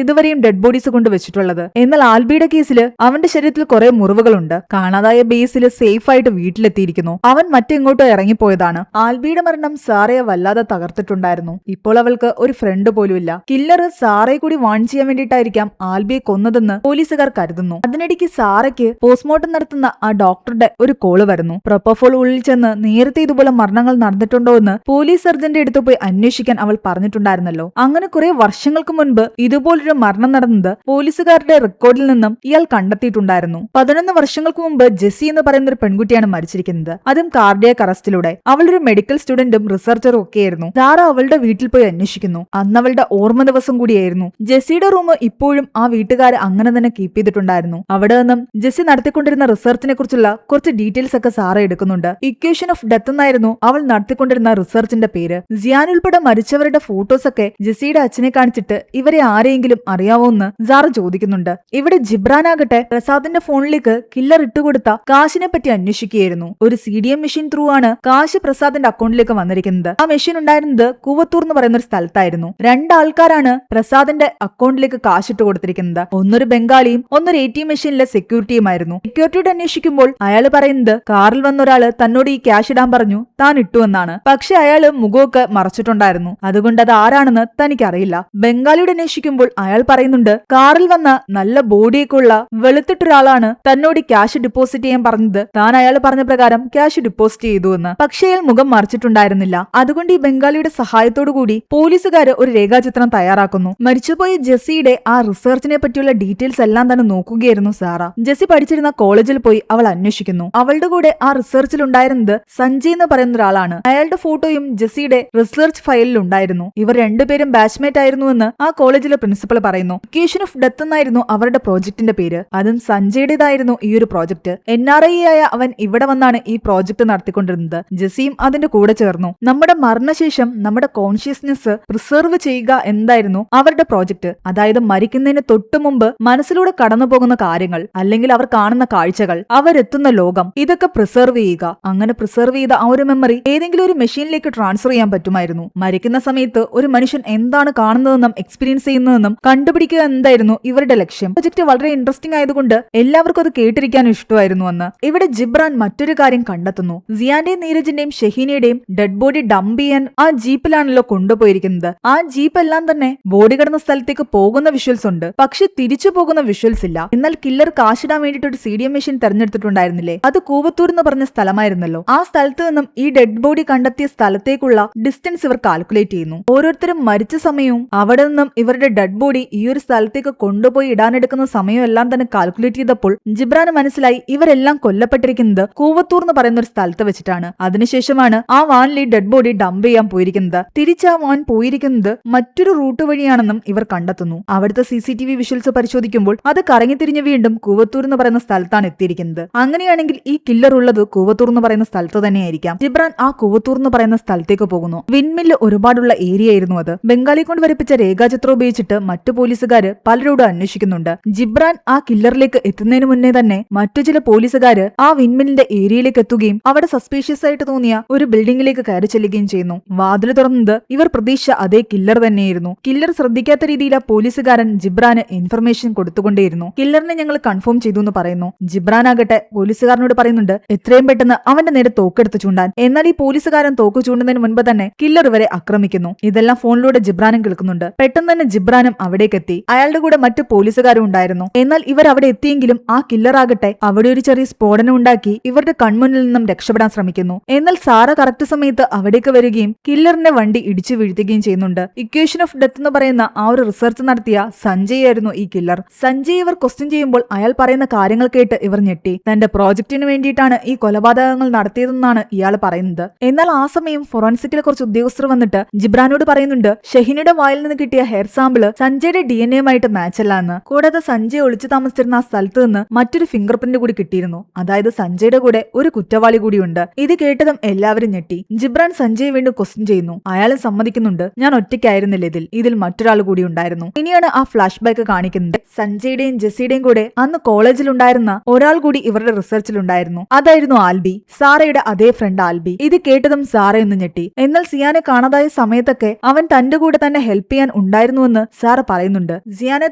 ഇതുവരെയും ഡെഡ് ബോഡീസ് കൊണ്ട് വെച്ചിട്ടുള്ളത്. എന്നാൽ ആൽബിയുടെ കേസിൽ അവന്റെ ശരീരത്തിൽ കുറെ മുറിവുകളുണ്ട്. കാണാതായ ബേസിൽ സേഫ് ആയിട്ട് വീട്ടിലെത്തിയിരിക്കുന്നു. അവൻ മറ്റെങ്ങോട്ടോ ഇറങ്ങിപ്പോയതാണ്. ആൽബിയുടെ മരണം സാറയെ വല്ലാതെ തകർത്തിട്ടുണ്ടായിരുന്നു. ഇപ്പോൾ അവൾക്ക് ഒരു ഫ്രണ്ട് പോലുമില്ല. കില്ലർ സാറയെ കൂടി വാൺ ചെയ്യാൻ വേണ്ടിയിട്ടായിരിക്കാം ആൽബിയെ കൊന്നതെന്ന് പോലീസുകാർ കരുതുന്നു. അതിനിടയ്ക്ക് സാറയ്ക്ക് പോസ്റ്റ്മോർട്ടം നടത്തുന്ന ആ ഡോക്ടറുടെ ഒരു കോള് വരുന്നു. പ്രൊപ്പഫോൾ ഉള്ളിൽ ചെന്ന് നേരത്തെ ഇതുപോലെ മരണങ്ങൾ നടന്നിട്ടുണ്ടോ എന്ന് പോലീസ് സർജന്റെ അടുത്ത് പോയി അന്വേഷിക്കാൻ അവൾ പറഞ്ഞിട്ടുണ്ടായിരുന്നല്ലോ. അങ്ങനെ കുറെ വർഷങ്ങൾക്ക് മുൻപ് ഇതുപോലൊരു മരണം നടന്നത് പോലീസുകാരുടെ റെക്കോർഡിൽ നിന്നും ഇയാൾ കണ്ടെത്തിയിട്ടുണ്ടായിരുന്നു. 11 വർഷങ്ങൾക്ക് മുമ്പ് ജെസ്സി എന്ന് പറയുന്ന ഒരു പെൺകുട്ടിയാണ് മരിച്ചിരിക്കുന്നത്. അതും കാർഡിയാക് അറസ്റ്റിലൂടെ. അവളൊരു മെഡിക്കൽ സ്റ്റുഡന്റും റിസർച്ചറും ഒക്കെയായിരുന്നു. സാറ അവളുടെ വീട്ടിൽ പോയി അന്വേഷിക്കുന്നു. അന്ന് അവളുടെ ഓർമ്മ ദിവസം കൂടിയായിരുന്നു. ജെസ്സിയുടെ റൂം ഇപ്പോഴും ആ വീട്ടുകാർ അങ്ങനെ തന്നെ കീപ്പ് ചെയ്തിട്ടുണ്ടായിരുന്നു. അവിടെ നിന്നും ജെസ്സി നടത്തിക്കൊണ്ടിരുന്ന റിസർച്ചിനെ കുറിച്ചുള്ള കുറച്ച് ഡീറ്റെയിൽസ് ഒക്കെ സാറ എടുക്കുന്നുണ്ട്. ഇക്വേഷൻ ഓഫ് ഡെത്ത് എന്നായിരുന്നു അവൾ നടത്തിക്കൊണ്ടിരുന്ന റിസർച്ചിന്റെ പേര്. സിയാൻ ഉൾപ്പെടെ മരിച്ചവരുടെ ഫോട്ടോസ് ഒക്കെ ജെസ്സിയുടെ അച്ഛനെ കാണിച്ചിട്ട് ഇവരെ ആരെയെങ്കിലും അറിയാവോന്ന് സാറ ചോദിക്കുന്നുണ്ട്. ഇവിടെ ജിബ്രാൻ ആകട്ടെ പ്രസാദിന്റെ ഫോണിലേക്ക് കില്ലർ ഇട്ടുകൊടുത്ത കാശിനെ പറ്റി അന്വേഷിക്കുകയായിരുന്നു. ഒരു CDM മെഷീൻ ത്രൂ ആണ് കാശ് പ്രസാദിന്റെ അക്കൗണ്ടിലേക്ക് വന്നിരിക്കുന്നത്. ആ മെഷീൻ ഉണ്ടായിരുന്നത് കൂവത്തൂർ എന്ന് പറയുന്ന ഒരു സ്ഥലത്തായിരുന്നു. 2 ആൾക്കാരാണ് പ്രസാദിന്റെ അക്കൗണ്ടിലേക്ക് കാശിട്ട് കൊടുത്തിരിക്കുന്നത്. ഒന്നൊരു ബംഗാളിയും ഒന്നൊരു ATM മെഷീനിലെ സെക്യൂരിറ്റിയുമായിരുന്നു. സെക്യൂരിറ്റിയോട് അന്വേഷിക്കുമ്പോൾ അയാൾ പറയുന്നത് കാറിൽ വന്ന ഒരാള് തന്നോട് ഈ ക്യാഷ് ഇടാൻ പറഞ്ഞു, താൻ ഇട്ടു എന്നാണ്. പക്ഷെ അയാള് മുഖമൊക്കെ മറച്ചിട്ടുണ്ടായിരുന്നു. അതുകൊണ്ട് അത് ആരാണെന്ന് തനിക്കറിയില്ല. ബംഗാളിയോട് അന്വേഷിക്കുമ്പോൾ അയാൾ പറയുന്നുണ്ട് കാറിൽ വന്ന നല്ല ബോഡിയൊക്കെ ഉള്ള വെളുത്തിട്ടൊരാളാണ് തന്നോട് ക്യാഷ് ഡെപ്പോസിറ്റ് ചെയ്യാൻ പറഞ്ഞത്. താൻ അയാൾ പറഞ്ഞ പ്രകാരം ക്യാഷ് ഡെപ്പോസിറ്റ് ചെയ്തു എന്ന്. പക്ഷേ അയാൾ മുഖം മറിച്ചിട്ടുണ്ടായിരുന്നില്ല. അതുകൊണ്ട് ഈ ബംഗാളിയുടെ സഹായത്തോടു കൂടി പോലീസുകാര് ഒരു രേഖാചിത്രം തയ്യാറാക്കുന്നു. മരിച്ചുപോയ ജെസ്സിയുടെ ആ റിസർച്ചിനെ പറ്റിയുള്ള ഡീറ്റെയിൽസ് എല്ലാം തന്നെ നോക്കുകയായിരുന്നു സാറ. ജെസ്സി പഠിച്ചിരുന്ന കോളേജിൽ പോയി അവൾ അന്വേഷിക്കുന്നു. അവളുടെ കൂടെ ആ റിസർച്ചിൽ ഉണ്ടായിരുന്നത് സഞ്ജയ് എന്ന് പറയുന്ന ഒരാളാണ്. അയാളുടെ ഫോട്ടോയും ജെസ്സിയുടെ റിസർച്ച് ഫയലിൽ ഉണ്ടായിരുന്നു. ഇവർ രണ്ടുപേരും ബാച്ച്മേറ്റ് ആയിരുന്നുവെന്ന് ആ കോളേജിലെ പ്രിൻസിപ്പൽ പറയുന്നു. ഇക്വേഷൻ ഓഫ് ഡെത്ത് എന്നായിരുന്നു അവരുടെ പ്രോജക്റ്റിന്റെ പേര്. അതും സഞ്ജയുടേതായിരുന്നു ഈ ഒരു പ്രോജക്റ്റ്. NRI ആയ അവൻ ഇവിടെ വന്നാണ് ഈ പ്രോജക്റ്റ് നടത്തിക്കൊണ്ടിരുന്നത്. ജെസ്സിയും അതിന്റെ കൂടെ ചേർന്നു. നമ്മുടെ മരണശേഷം നമ്മുടെ കോൺഷ്യസ്നെസ് പ്രിസർവ് ചെയ്യുക എന്തായിരുന്നു അവരുടെ പ്രോജക്റ്റ്. അതായത് മരിക്കുന്നതിന് തൊട്ടു മുമ്പ് മനസ്സിലൂടെ കടന്നു പോകുന്ന കാര്യങ്ങൾ, അല്ലെങ്കിൽ അവർ കാണുന്ന കാഴ്ചകൾ, അവരെത്തുന്ന ലോകം, ഇതൊക്കെ പ്രിസർവ് ചെയ്യുക. അങ്ങനെ പ്രിസർവ് ചെയ്ത ആ ഒരു മെമ്മറി ഏതെങ്കിലും ഒരു മെഷീനിലേക്ക് ട്രാൻസ്ഫർ ചെയ്യാൻ പറ്റുമായിരുന്നു. മരിക്കുന്ന സമയത്ത് ഒരു മനുഷ്യൻ എന്താണ് കാണുന്നതെന്നും എക്സ്പീരിയൻസ് ചെയ്യുന്നതെന്നും കണ്ടുപിടിക്കുക എന്തായിരുന്നു ഇവരുടെ ലക്ഷ്യം. പ്രൊജക്ട് വളരെ ഇൻട്രസ്റ്റിംഗ് ആയതുകൊണ്ട് എല്ലാവർക്കും അത് കേട്ടിരിക്കാനും ഇഷ്ടമായിരുന്നു എന്ന്. ഇവിടെ ജിബ്രാൻ മറ്റൊരു കാര്യം കണ്ടെത്തുന്നു. സിയാന്റെയും നീരജിന്റെയും ഷഹീനയുടെയും ഡെഡ് ബോഡി ഡംപ് ചെയ്യാൻ ആ ജീപ്പിലാണല്ലോ കൊണ്ടുപോയിരിക്കുന്നത്. ആ ജീപ്പ് എല്ലാം തന്നെ ബോഡി കിടന്ന സ്ഥലത്തേക്ക് പോകുന്ന വിഷ്വൽസ് ഉണ്ട്, പക്ഷെ തിരിച്ചു പോകുന്ന വിഷ്വൽസ് ഇല്ല. എന്നാൽ കില്ലർ കാശിടാൻ വേണ്ടിയിട്ട് ഒരു CDM മെഷീൻ തെരഞ്ഞെടുത്തിട്ടുണ്ടായിരുന്നില്ലേ? അത് കൂവത്തൂർ എന്ന് പറഞ്ഞ സ്ഥലമായിരുന്നല്ലോ. ആ സ്ഥലത്ത് നിന്നും ഈ ഡെഡ് ബോഡി കണ്ടെത്തിയ സ്ഥലത്തേക്കുള്ള ഡിസ്റ്റൻസ് ഇവർ കാൽക്കുലേറ്റ് ചെയ്യുന്നു. ഓരോരുത്തരും മരിച്ച സമയവും അവിടെ നിന്നും ഇവരുടെ ഡെഡ് ബോഡി ഈ ഒരു സ്ഥലത്തേക്ക് കൊണ്ടുപോയി ഇടാനെടുക്കുന്ന സമയം എല്ലാം തന്നെ കാൽക്കുലേറ്റ് ചെയ്തപ്പോൾ ജിബ്രാന് മനസ്സിലായി ഇവരെല്ലാം കൊല്ലപ്പെട്ടിരിക്കുന്നത് കൂവത്തൂർ എന്ന് പറയുന്ന ഒരു സ്ഥലത്ത് വെച്ചിട്ടാണ്. അതിനുശേഷമാണ് ആ വാനിൽ ഈ ഡെഡ് ബോഡി ഡംപ് ചെയ്യാൻ പോയിരിക്കുന്നത്. തിരിച്ച് ആ വാൻ പോയിരിക്കുന്നത് മറ്റൊരു റൂട്ട് വഴിയാണെന്നും ഇവർ കണ്ടെത്തുന്നു. അവിടുത്തെ CCTV വിഷ്വൽസ് പരിശോധിക്കുമ്പോൾ അത് കറങ്ങിത്തിരിഞ്ഞ് വീണ്ടും കൂവത്തൂർ എന്ന് പറയുന്ന സ്ഥലത്താണ് എത്തിയിരിക്കുന്നത്. അങ്ങനെയാണെങ്കിൽ ഈ കില്ലർ ഉള്ളത് കൂവത്തൂർ എന്ന് പറയുന്ന സ്ഥലത്ത് തന്നെയായിരിക്കാം. ജിബ്രാൻ ആ കൂവത്തൂർ എന്ന് പറയുന്ന സ്ഥലത്തേക്ക് പോകുന്നു. വിൻമില്ല് ഒരുപാടുള്ള ഏരിയ ആയിരുന്നു അത്. ബംഗാളി കൊണ്ട് വരപ്പിച്ച രേഖാചിത്രം ഉപയോഗിച്ചിട്ട് മറ്റു പോലീസുകാര് പലരോടും അന്വേഷിക്കുന്നുണ്ട്. ജിബ്രാൻ ആ കില്ലറിലേക്ക് എത്തുന്നതിന് മുന്നേ തന്നെ മറ്റു ചില പോലീസുകാര് ആ വിൻമില്ലിന്റെ ഏരിയയിലേക്ക് എത്തുകയും അവിടെ സസ്പീഷ്യസ് ആയിട്ട് തോന്നിയ ഒരു ബിൽഡിംഗിലേക്ക് കയറി ചെല്ലുകയും ചെയ്യുന്നു. വാതിൽ തുറന്നത് ഇവർ പ്രതീക്ഷിച്ച അതേ കില്ലർ തന്നെയായിരുന്നു. കില്ലർ ശ്രദ്ധിക്കാത്ത രീതിയിൽ ആ പോലീസുകാരൻ ജിബ്രാന് ഇൻഫർമേഷൻ കൊടുത്തുകൊണ്ടേയിരുന്നു. കില്ലറിനെ ഞങ്ങൾ കൺഫേം ചെയ്തു എന്ന് പറയുന്നു. ജിബ്രാൻ ആകട്ടെ പോലീസുകാരനോട് പറയുന്നുണ്ട് എത്രയും പെട്ടെന്ന് അവന്റെ നേരെ തോക്കെടുത്ത് ചൂണ്ടാൻ. എന്നാൽ ഈ പോലീസുകാരൻ തോക്ക് ചൂണ്ടുന്നതിന് മുൻപ് തന്നെ കില്ലർ ഇവരെ ആക്രമിക്കുന്നു. ഇതെല്ലാം ഫോണിലൂടെ ജിബ്രാനും കേൾക്കുന്നുണ്ട്. പെട്ടെന്ന് തന്നെ ജിബ്രാനും അവിടേക്ക് എത്തി. അയാളുടെ കൂടെ മറ്റു പോലീസുകാരും ഉണ്ടായിരുന്നു. എന്നാൽ ഇവർ അവിടെ എത്തിയെങ്കിലും ആ കില്ലർ ആകട്ടെ അവിടെ ഒരു ചെറിയ സ്ഫോടനം ഉണ്ടാക്കി ഇവരുടെ കൺമുന്നിൽ നിന്നും രക്ഷപ്പെടാൻ ശ്രമിക്കുന്നു. എന്നാൽ സാറ കറക്റ്റ് സമയത്ത് അവിടേക്ക് വരികയും കില്ലറിന്റെ വണ്ടി ഇടിച്ചു വീഴ്ത്തുകയും ചെയ്യുന്നുണ്ട്. ഇക്വേഷൻ ഓഫ് ഡെത്ത് എന്ന് പറയുന്ന ആ ഒരു റിസർച്ച് നടത്തിയ സഞ്ജയ് ആയിരുന്നു ഈ കില്ലർ. സഞ്ജയ് ഇവർ ക്വസ്റ്റ്യൻ ചെയ്യുമ്പോൾ അയാൾ പറയുന്ന കാര്യങ്ങൾ കേട്ട് ഇവർ ഞെട്ടി. തന്റെ പ്രോജക്റ്റിന് വേണ്ടിയിട്ടാണ് ഈ കൊലപാതകങ്ങൾ നടത്തിയതെന്നാണ് ഇയാൾ പറയുന്നത്. എന്നാൽ ആ സമയം ഫോറൻസിക്കിലെ കുറച്ച് ഉദ്യോഗസ്ഥർ വന്നിട്ട് ജിബ്രാനോട് പറയുന്നുണ്ട് ഷഹീനയുടെ വായിൽ നിന്ന് കിട്ടിയ ഹെയർ സാമ്പിള് സഞ്ജയുടെ DNA-യുമായിട്ട് മാച്ച് അല്ല എന്ന്. കൂടാതെ സഞ്ജയ് ഒളിച്ചു താമസിച്ചിരുന്ന ആ സ്ഥലത്ത് നിന്ന് മറ്റൊരു ഫിംഗർ പ്രിന്റ് കൂടി കിട്ടിയിരുന്നു. അതായത് സഞ്ജയുടെ കൂടെ ഒരു കുറ്റവാളി കൂടിയുണ്ട്. ഇത് കേട്ടതും എല്ലാവരും ഞെട്ടി. ജിബ്രാൻ സഞ്ജയ് വീണ്ടും ക്വസ്റ്റ്യൻ ചെയ്യുന്നു. അയാളും സമ്മതിക്കുന്നുണ്ട് ഞാൻ ഒറ്റയ്ക്കായിരുന്നില്ല ഇതിൽ മറ്റൊരാൾ കൂടി ഉണ്ടായിരുന്നു. ഇനിയാണ് ആ ഫ്ലാഷ് ബാക്ക് കാണിക്കുന്നത്. സഞ്ജയുടെയും ജെസ്സിയുടെയും കൂടെ അന്ന് കോളേജിൽ ഉണ്ടായിരുന്ന ഒരാൾ കൂടി ഇവരുടെ റിസർച്ചിലുണ്ടായിരുന്നു. അതായിരുന്നു ആൽബി, സാറയുടെ അതേ ഫ്രണ്ട് ആൽബി. ഇത് കേട്ടതും സാറയൊന്ന് ഞെട്ടി. എന്നാൽ സിയാനെ കാണാതായ സമയത്തൊക്കെ സമയത്തൊക്കെ അവൻ തന്റെ കൂടെ തന്നെ ഹെൽപ്പ് ചെയ്യാൻ ഉണ്ടായിരുന്നുവെന്ന് സാറ പറയുന്നുണ്ട്. സിയാനെ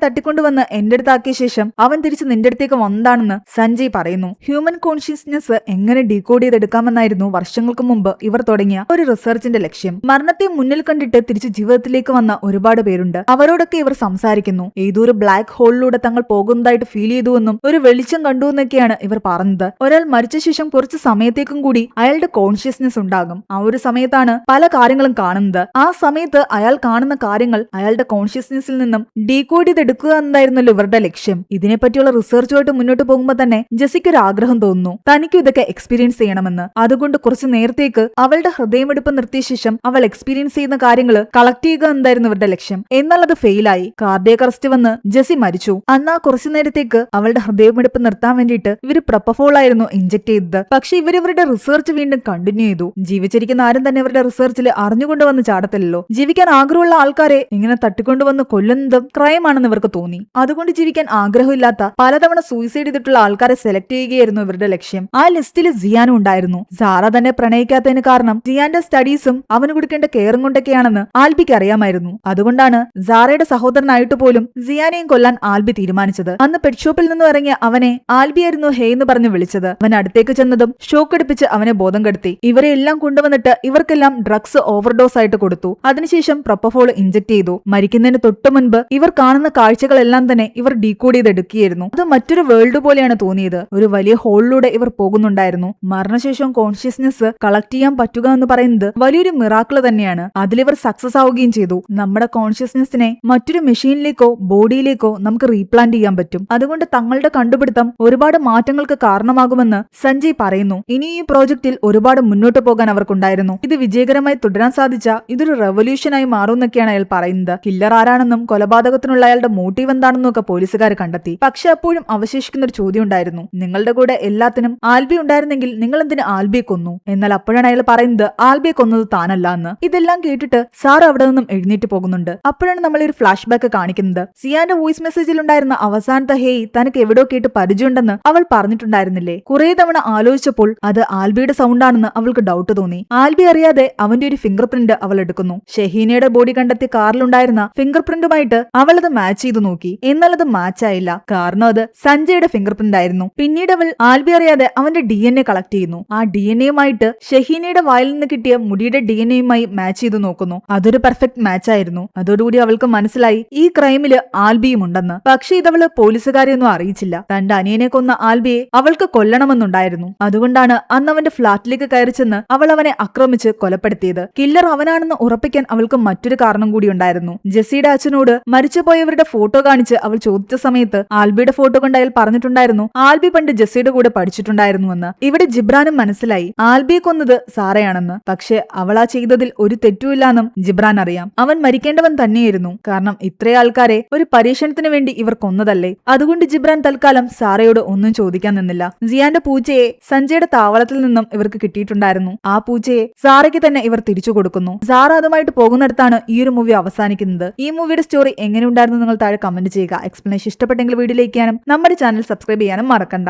തട്ടിക്കൊണ്ടുവന്ന് എന്റെ അടുത്താക്കിയ ശേഷം അവൻ തിരിച്ച് നിന്റെ അടുത്തേക്ക് വന്നതാണെന്ന് സഞ്ജയ് പറയുന്നു. ഹ്യൂമൻ കോൺഷ്യസ്നെസ് എങ്ങനെ ഡീകോഡ് ചെയ്തെടുക്കാമെന്നായിരുന്നു വർഷങ്ങൾക്ക് മുമ്പ് ഇവർ തുടങ്ങിയ ഒരു റിസർച്ചിന്റെ ലക്ഷ്യം. മരണത്തെ മുന്നിൽ കണ്ടിട്ട് തിരിച്ച് ജീവിതത്തിലേക്ക് വന്ന ഒരുപാട് പേരുണ്ട്. അവരോടൊക്കെ ഇവർ സംസാരിക്കുന്നു. ഏതൊരു ബ്ലാക്ക് ഹോളിലൂടെ തങ്ങൾ പോകുന്നതായിട്ട് ഫീൽ ചെയ്തുവെന്നും ഒരു വെളിച്ചം കണ്ടുവെന്നൊക്കെയാണ് ഇവർ പറഞ്ഞത്. ഒരാൾ മരിച്ച ശേഷം കുറച്ച് സമയത്തേക്കും കൂടി അയാളുടെ കോൺഷ്യസ്നെസ് ഉണ്ടാകും. ആ ഒരു സമയത്താണ് പല കാര്യങ്ങളും കാണുന്നത്. ആ സമയത്ത് അയാൾ കാണുന്ന കാര്യങ്ങൾ അയാളുടെ കോൺഷ്യസ്നെസ്സിൽ നിന്നും ഡീകോഡ് ചെയ്തെടുക്കുക എന്നതായിരുന്നല്ലോ ഇവരുടെ ലക്ഷ്യം. ഇതിനെപ്പറ്റിയുള്ള റിസർച്ചുമായിട്ട് മുന്നോട്ട് പോകുമ്പോൾ തന്നെ ജെസിക്ക് ഒരു ആഗ്രഹം തോന്നുന്നു, തനിക്കും ഇതൊക്കെ എക്സ്പീരിയൻസ് ചെയ്യണമെന്ന്. അതുകൊണ്ട് കുറച്ച് നേരത്തേക്ക് അവളുടെ ഹൃദയമെടുപ്പ് നിർത്തിയ ശേഷം അവൾ എക്സ്പീരിയൻസ് ചെയ്യുന്ന കാര്യങ്ങൾ കളക്ട് ചെയ്യുക എന്തായിരുന്നു ഇവരുടെ ലക്ഷ്യം. എന്നാൽ അത് ഫെയിലായി. കാർഡിയക് അറസ്റ്റ് വന്ന് ജെസി മരിച്ചു. അന്ന് ആ കുറച്ചു നേരത്തേക്ക് അവളുടെ ഹൃദയമെടുപ്പ് നിർത്താൻ വേണ്ടിയിട്ട് ഇവര് പ്രൊപ്പഫോൾ ആയിരുന്നു ഇഞ്ചെക്ട് ചെയ്തത്. പക്ഷെ ഇവരുടെ റിസർച്ച് വീണ്ടും കണ്ടിന്യൂ ചെയ്തു. ജീവിച്ചിരിക്കുന്ന ആരും തന്നെ ഇവരുടെ റിസർച്ചിൽ അറിഞ്ഞുകൊണ്ട് വന്ന് ചാടത്തില്ലല്ലോ. ജീവിക്കാൻ ആഗ്രഹമുള്ള ആൾക്കാരെ ഇങ്ങനെ തട്ടിക്കൊണ്ടുവന്ന് കൊല്ലുന്നതും ക്രൈം ആണെന്ന് ഇവർക്ക് തോന്നി. അതുകൊണ്ട് ജീവിക്കാൻ ആഗ്രഹമില്ലാത്ത പലതവണ സൂയിസൈഡ് ചെയ്തിട്ടുള്ള ആൾക്കാരെ സെലക്ട് ചെയ്യുകയായിരുന്നു ഇവരുടെ ലക്ഷ്യം. ആ ലിസ്റ്റിൽ സിയാനും ഉണ്ടായിരുന്നു. സാറ തന്നെ പ്രണയിക്കാത്തതിന് കാരണം സിയാന്റെ സ്റ്റഡീസും അവന് കൊടുക്കേണ്ട കെയറും കൊണ്ടൊക്കെയാണെന്ന് ആൽബിക്ക് അറിയാമായിരുന്നു. അതുകൊണ്ടാണ് സാറയുടെ സഹോദരനായിട്ട് പോലും സിയാനെയും കൊല്ലാൻ ആൽബി തീരുമാനിച്ചത്. അന്ന് പെറ്റ് ഷോപ്പിൽ നിന്നും ഇറങ്ങിയ അവനെ ആൽബിയായിരുന്നു ഹേ എന്ന് പറഞ്ഞ് വിളിച്ചത്. അവൻ അടുത്തേക്ക് ചെന്നതും ഷോക്ക് അടിപ്പിച്ച് അവനെ ബോധം കെടുത്തി. ഇവരെ എല്ലാം കൊണ്ടുവന്നിട്ട് ഇവർക്കെല്ലാം ഡ്രഗ്സ് ഓവർഡോസ് ആയിട്ട് കൊടുത്തു. അതിനുശേഷം പ്രൊപ്പഫോൾ ഇഞ്ചെക്ട് ചെയ്തു. മരിക്കുന്നതിന് തൊട്ടു മുൻപ് ഇവർ കാണുന്ന കാഴ്ചകളെല്ലാം തന്നെ ഇവർ ഡീകോഡ് ചെയ്തെടുക്കുകയായിരുന്നു. അത് മറ്റൊരു വേൾഡ് പോലെയാണ് തോന്നിയത്. ഒരു വലിയ ഹോളിലൂടെ ഇവർ പോകുന്നുണ്ടായിരുന്നു. മരണശേഷം കോൺഷ്യസ്നെസ് കളക്ട് ചെയ്യാൻ പറ്റുക എന്ന് പറയുന്നത് വലിയൊരു മിറാക്കിള് തന്നെയാണ്. അതിലിവർ സക്സസ് ആവുകയും ചെയ്തു. നമ്മുടെ കോൺഷ്യസ്നെസ്സിനെ മറ്റൊരു മെഷീനിലേക്കോ ബോഡിയിലേക്കോ നമുക്ക് റീപ്ലാന്റ് ചെയ്യാൻ പറ്റും. അതുകൊണ്ട് തങ്ങളുടെ കണ്ടുപിടുത്തം ഒരുപാട് മാറ്റങ്ങൾക്ക് കാരണമാകുമെന്ന് സഞ്ജയ് പറയുന്നു. ഇനി ഈ പ്രോജക്റ്റിൽ ഒരുപാട് മുന്നോട്ട് പോകാൻ അവർക്കുണ്ടായിരുന്നു. ഇത് വിജയകരമായി തുടരാൻ സാധിച്ച ഇതൊരു റെവല്യൂഷനായി മാറുമെന്നൊക്കെയാണ് അയാൾ പറയുന്നത്. കില്ലർ ആരാണെന്നും കൊലപാതകത്തിനുള്ള അയാളുടെ മോട്ടീവ് എന്താണെന്നും ഒക്കെ പോലീസുകാർ കണ്ടെത്തി. പക്ഷെ അപ്പോഴും അവശേഷിക്കുന്ന ഒരു ചോദ്യം ഉണ്ടായിരുന്നു. നിങ്ങളുടെ കൂടെ എല്ലാത്തിനും ആൽബി ഉണ്ടായിരുന്നെങ്കിൽ നിങ്ങൾ എന്തിന് ആൽബിയെ കൊന്നു? എന്നാൽ അപ്പോഴാണ് അയാൾ പറയുന്നത് ആൽബിയെ കൊന്നത് താനല്ല എന്ന്. ഇതെല്ലാം കേട്ടിട്ട് സാർ അവിടെ നിന്നും എഴുന്നേറ്റ് പോകുന്നുണ്ട്. അപ്പോഴാണ് നമ്മൾ ഒരു ഫ്ലാഷ് ബാക്ക് കാണിക്കുന്നത്. സിയാന്റെ വോയിസ് മെസ്സേജിൽ ഉണ്ടായിരുന്ന അവസാനത്തെ ഹേയ് തനക്ക് എവിടെയോ കേട്ട് പരിചയമുണ്ടെന്ന് അവൾ പറഞ്ഞിട്ടുണ്ടായിരുന്നില്ലേ. കുറെ തവണ ആലോചിച്ചപ്പോൾ അത് ആൽബിയുടെ സൗണ്ട് ആണെന്ന് അവൾക്ക് ഡൗട്ട് തോന്നി. ആൽബി അറിയാതെ അവന്റെ ഒരു ഫിംഗർ പ്രിന്റ് അവൾ എടുക്കുന്നു. ഷഹീനയുടെ ബോഡി കണ്ടെത്തിയ കാറിലുണ്ടായിരുന്ന ഫിംഗർ പ്രിന്റുമായിട്ട് അവൾ അത് മാച്ച് ചെയ്തു നോക്കി. എന്നാൽ അത് മാച്ച് ആയില്ല. കാരണം അത് സഞ്ജയുടെ ഫിംഗർ പ്രിന്റ് ആയിരുന്നു. പിന്നീട് അവൾ ആൽബി അറിയാതെ അവന്റെ DNA കളക്ട് ചെയ്യുന്നു. ആ DNAയുമായിട്ട് ഷഹീനയുടെ വായിൽ നിന്ന് കിട്ടിയ മുടിയുടെ DNAയുമായി മാച്ച് ചെയ്തു നോക്കുന്നു. അതൊരു പെർഫെക്റ്റ് മാച്ച് ആയിരുന്നു. അതോടുകൂടി അവൾക്ക് മനസ്സിലായി ഈ ക്രൈമില് ആൽബിയും ഉണ്ടെന്ന്. പക്ഷെ ഇതവള് പോലീസുകാരെയൊന്നും അറിയിച്ചില്ല. തന്റെ അനിയനെ കൊന്ന ആൽബിയെ അവൾക്ക് കൊല്ലണമെന്നുണ്ടായിരുന്നു. അതുകൊണ്ടാണ് അന്ന് അവന്റെ ഫ്ളാറ്റിലേക്ക് കയറി ചെന്ന് അവൾ അവനെ ആക്രമിച്ച് കൊലപ്പെടുത്തിയത്. കില്ലർ അവനാണെന്ന് ഉറപ്പിക്കാൻ അവൾക്ക് മറ്റൊരു കാരണം കൂടി ഉണ്ടായിരുന്നു. ജെസ്സിയുടെ അച്ഛനോട് മരിച്ചുപോയവരുടെ ഫോട്ടോ കാണിച്ച് അവൾ ചോദിച്ച സമയത്ത് ആൽബിയുടെ ഫോട്ടോ കൊണ്ട് അയാൾ പറഞ്ഞിട്ടുണ്ടായിരുന്നു ആൽബി പണ്ട് ജെസ്സിയുടെ കൂടെ പഠിച്ചിട്ടുണ്ടായിരുന്നുവെന്ന്. ഇവിടെ ജിബ്രാനും മനസ്സിലായി ആൽബിയെ കൊന്നത് സാറയാണെന്ന്. പക്ഷെ അവളാ ചെയ്തതിൽ ഒരു തെറ്റുമില്ലാന്നും ജിബ്രാൻ അറിയാം. അവൻ മരിക്കേണ്ടവൻ തന്നെയായിരുന്നു. കാരണം ഇത്രയും ആൾക്കാരെ ഒരു പരീക്ഷണത്തിന് വേണ്ടി ഇവർ കൊന്നതല്ലേ. അതുകൊണ്ട് ജിബ്രാൻ തൽക്കാലം സാറയോട് ഒന്നും ചോദിക്കാൻ നിന്നില്ല. സിയാന്റെ പൂച്ചയെ സഞ്ജയുടെ താവളത്തിൽ നിന്നും ഇവർക്ക് കിട്ടിയിട്ടുണ്ടായിരുന്നു. ആ പൂച്ചയെ സാറയ്ക്ക് തന്നെ ഇവർ തിരിച്ചു കൊടുക്കുന്നു. സാറ അതുമായിട്ട് പോകുന്നിടത്താണ് ഈ ഒരു മൂവി അവസാനിക്കുന്നത്. ഈ മൂവിയുടെ സ്റ്റോറി എങ്ങനെയുണ്ടായിരുന്നു നിങ്ങൾ താഴെ കമന്റ് ചെയ്യുക. എക്സ്പ്ലനേഷൻ ഇഷ്ടപ്പെട്ടെങ്കിൽ വീഡിയോയിലേക്ക് ചെയ്യാനും നമ്മുടെ ചാനൽ സബ്സ്ക്രൈബ് ചെയ്യാനും മറക്കണ്ട.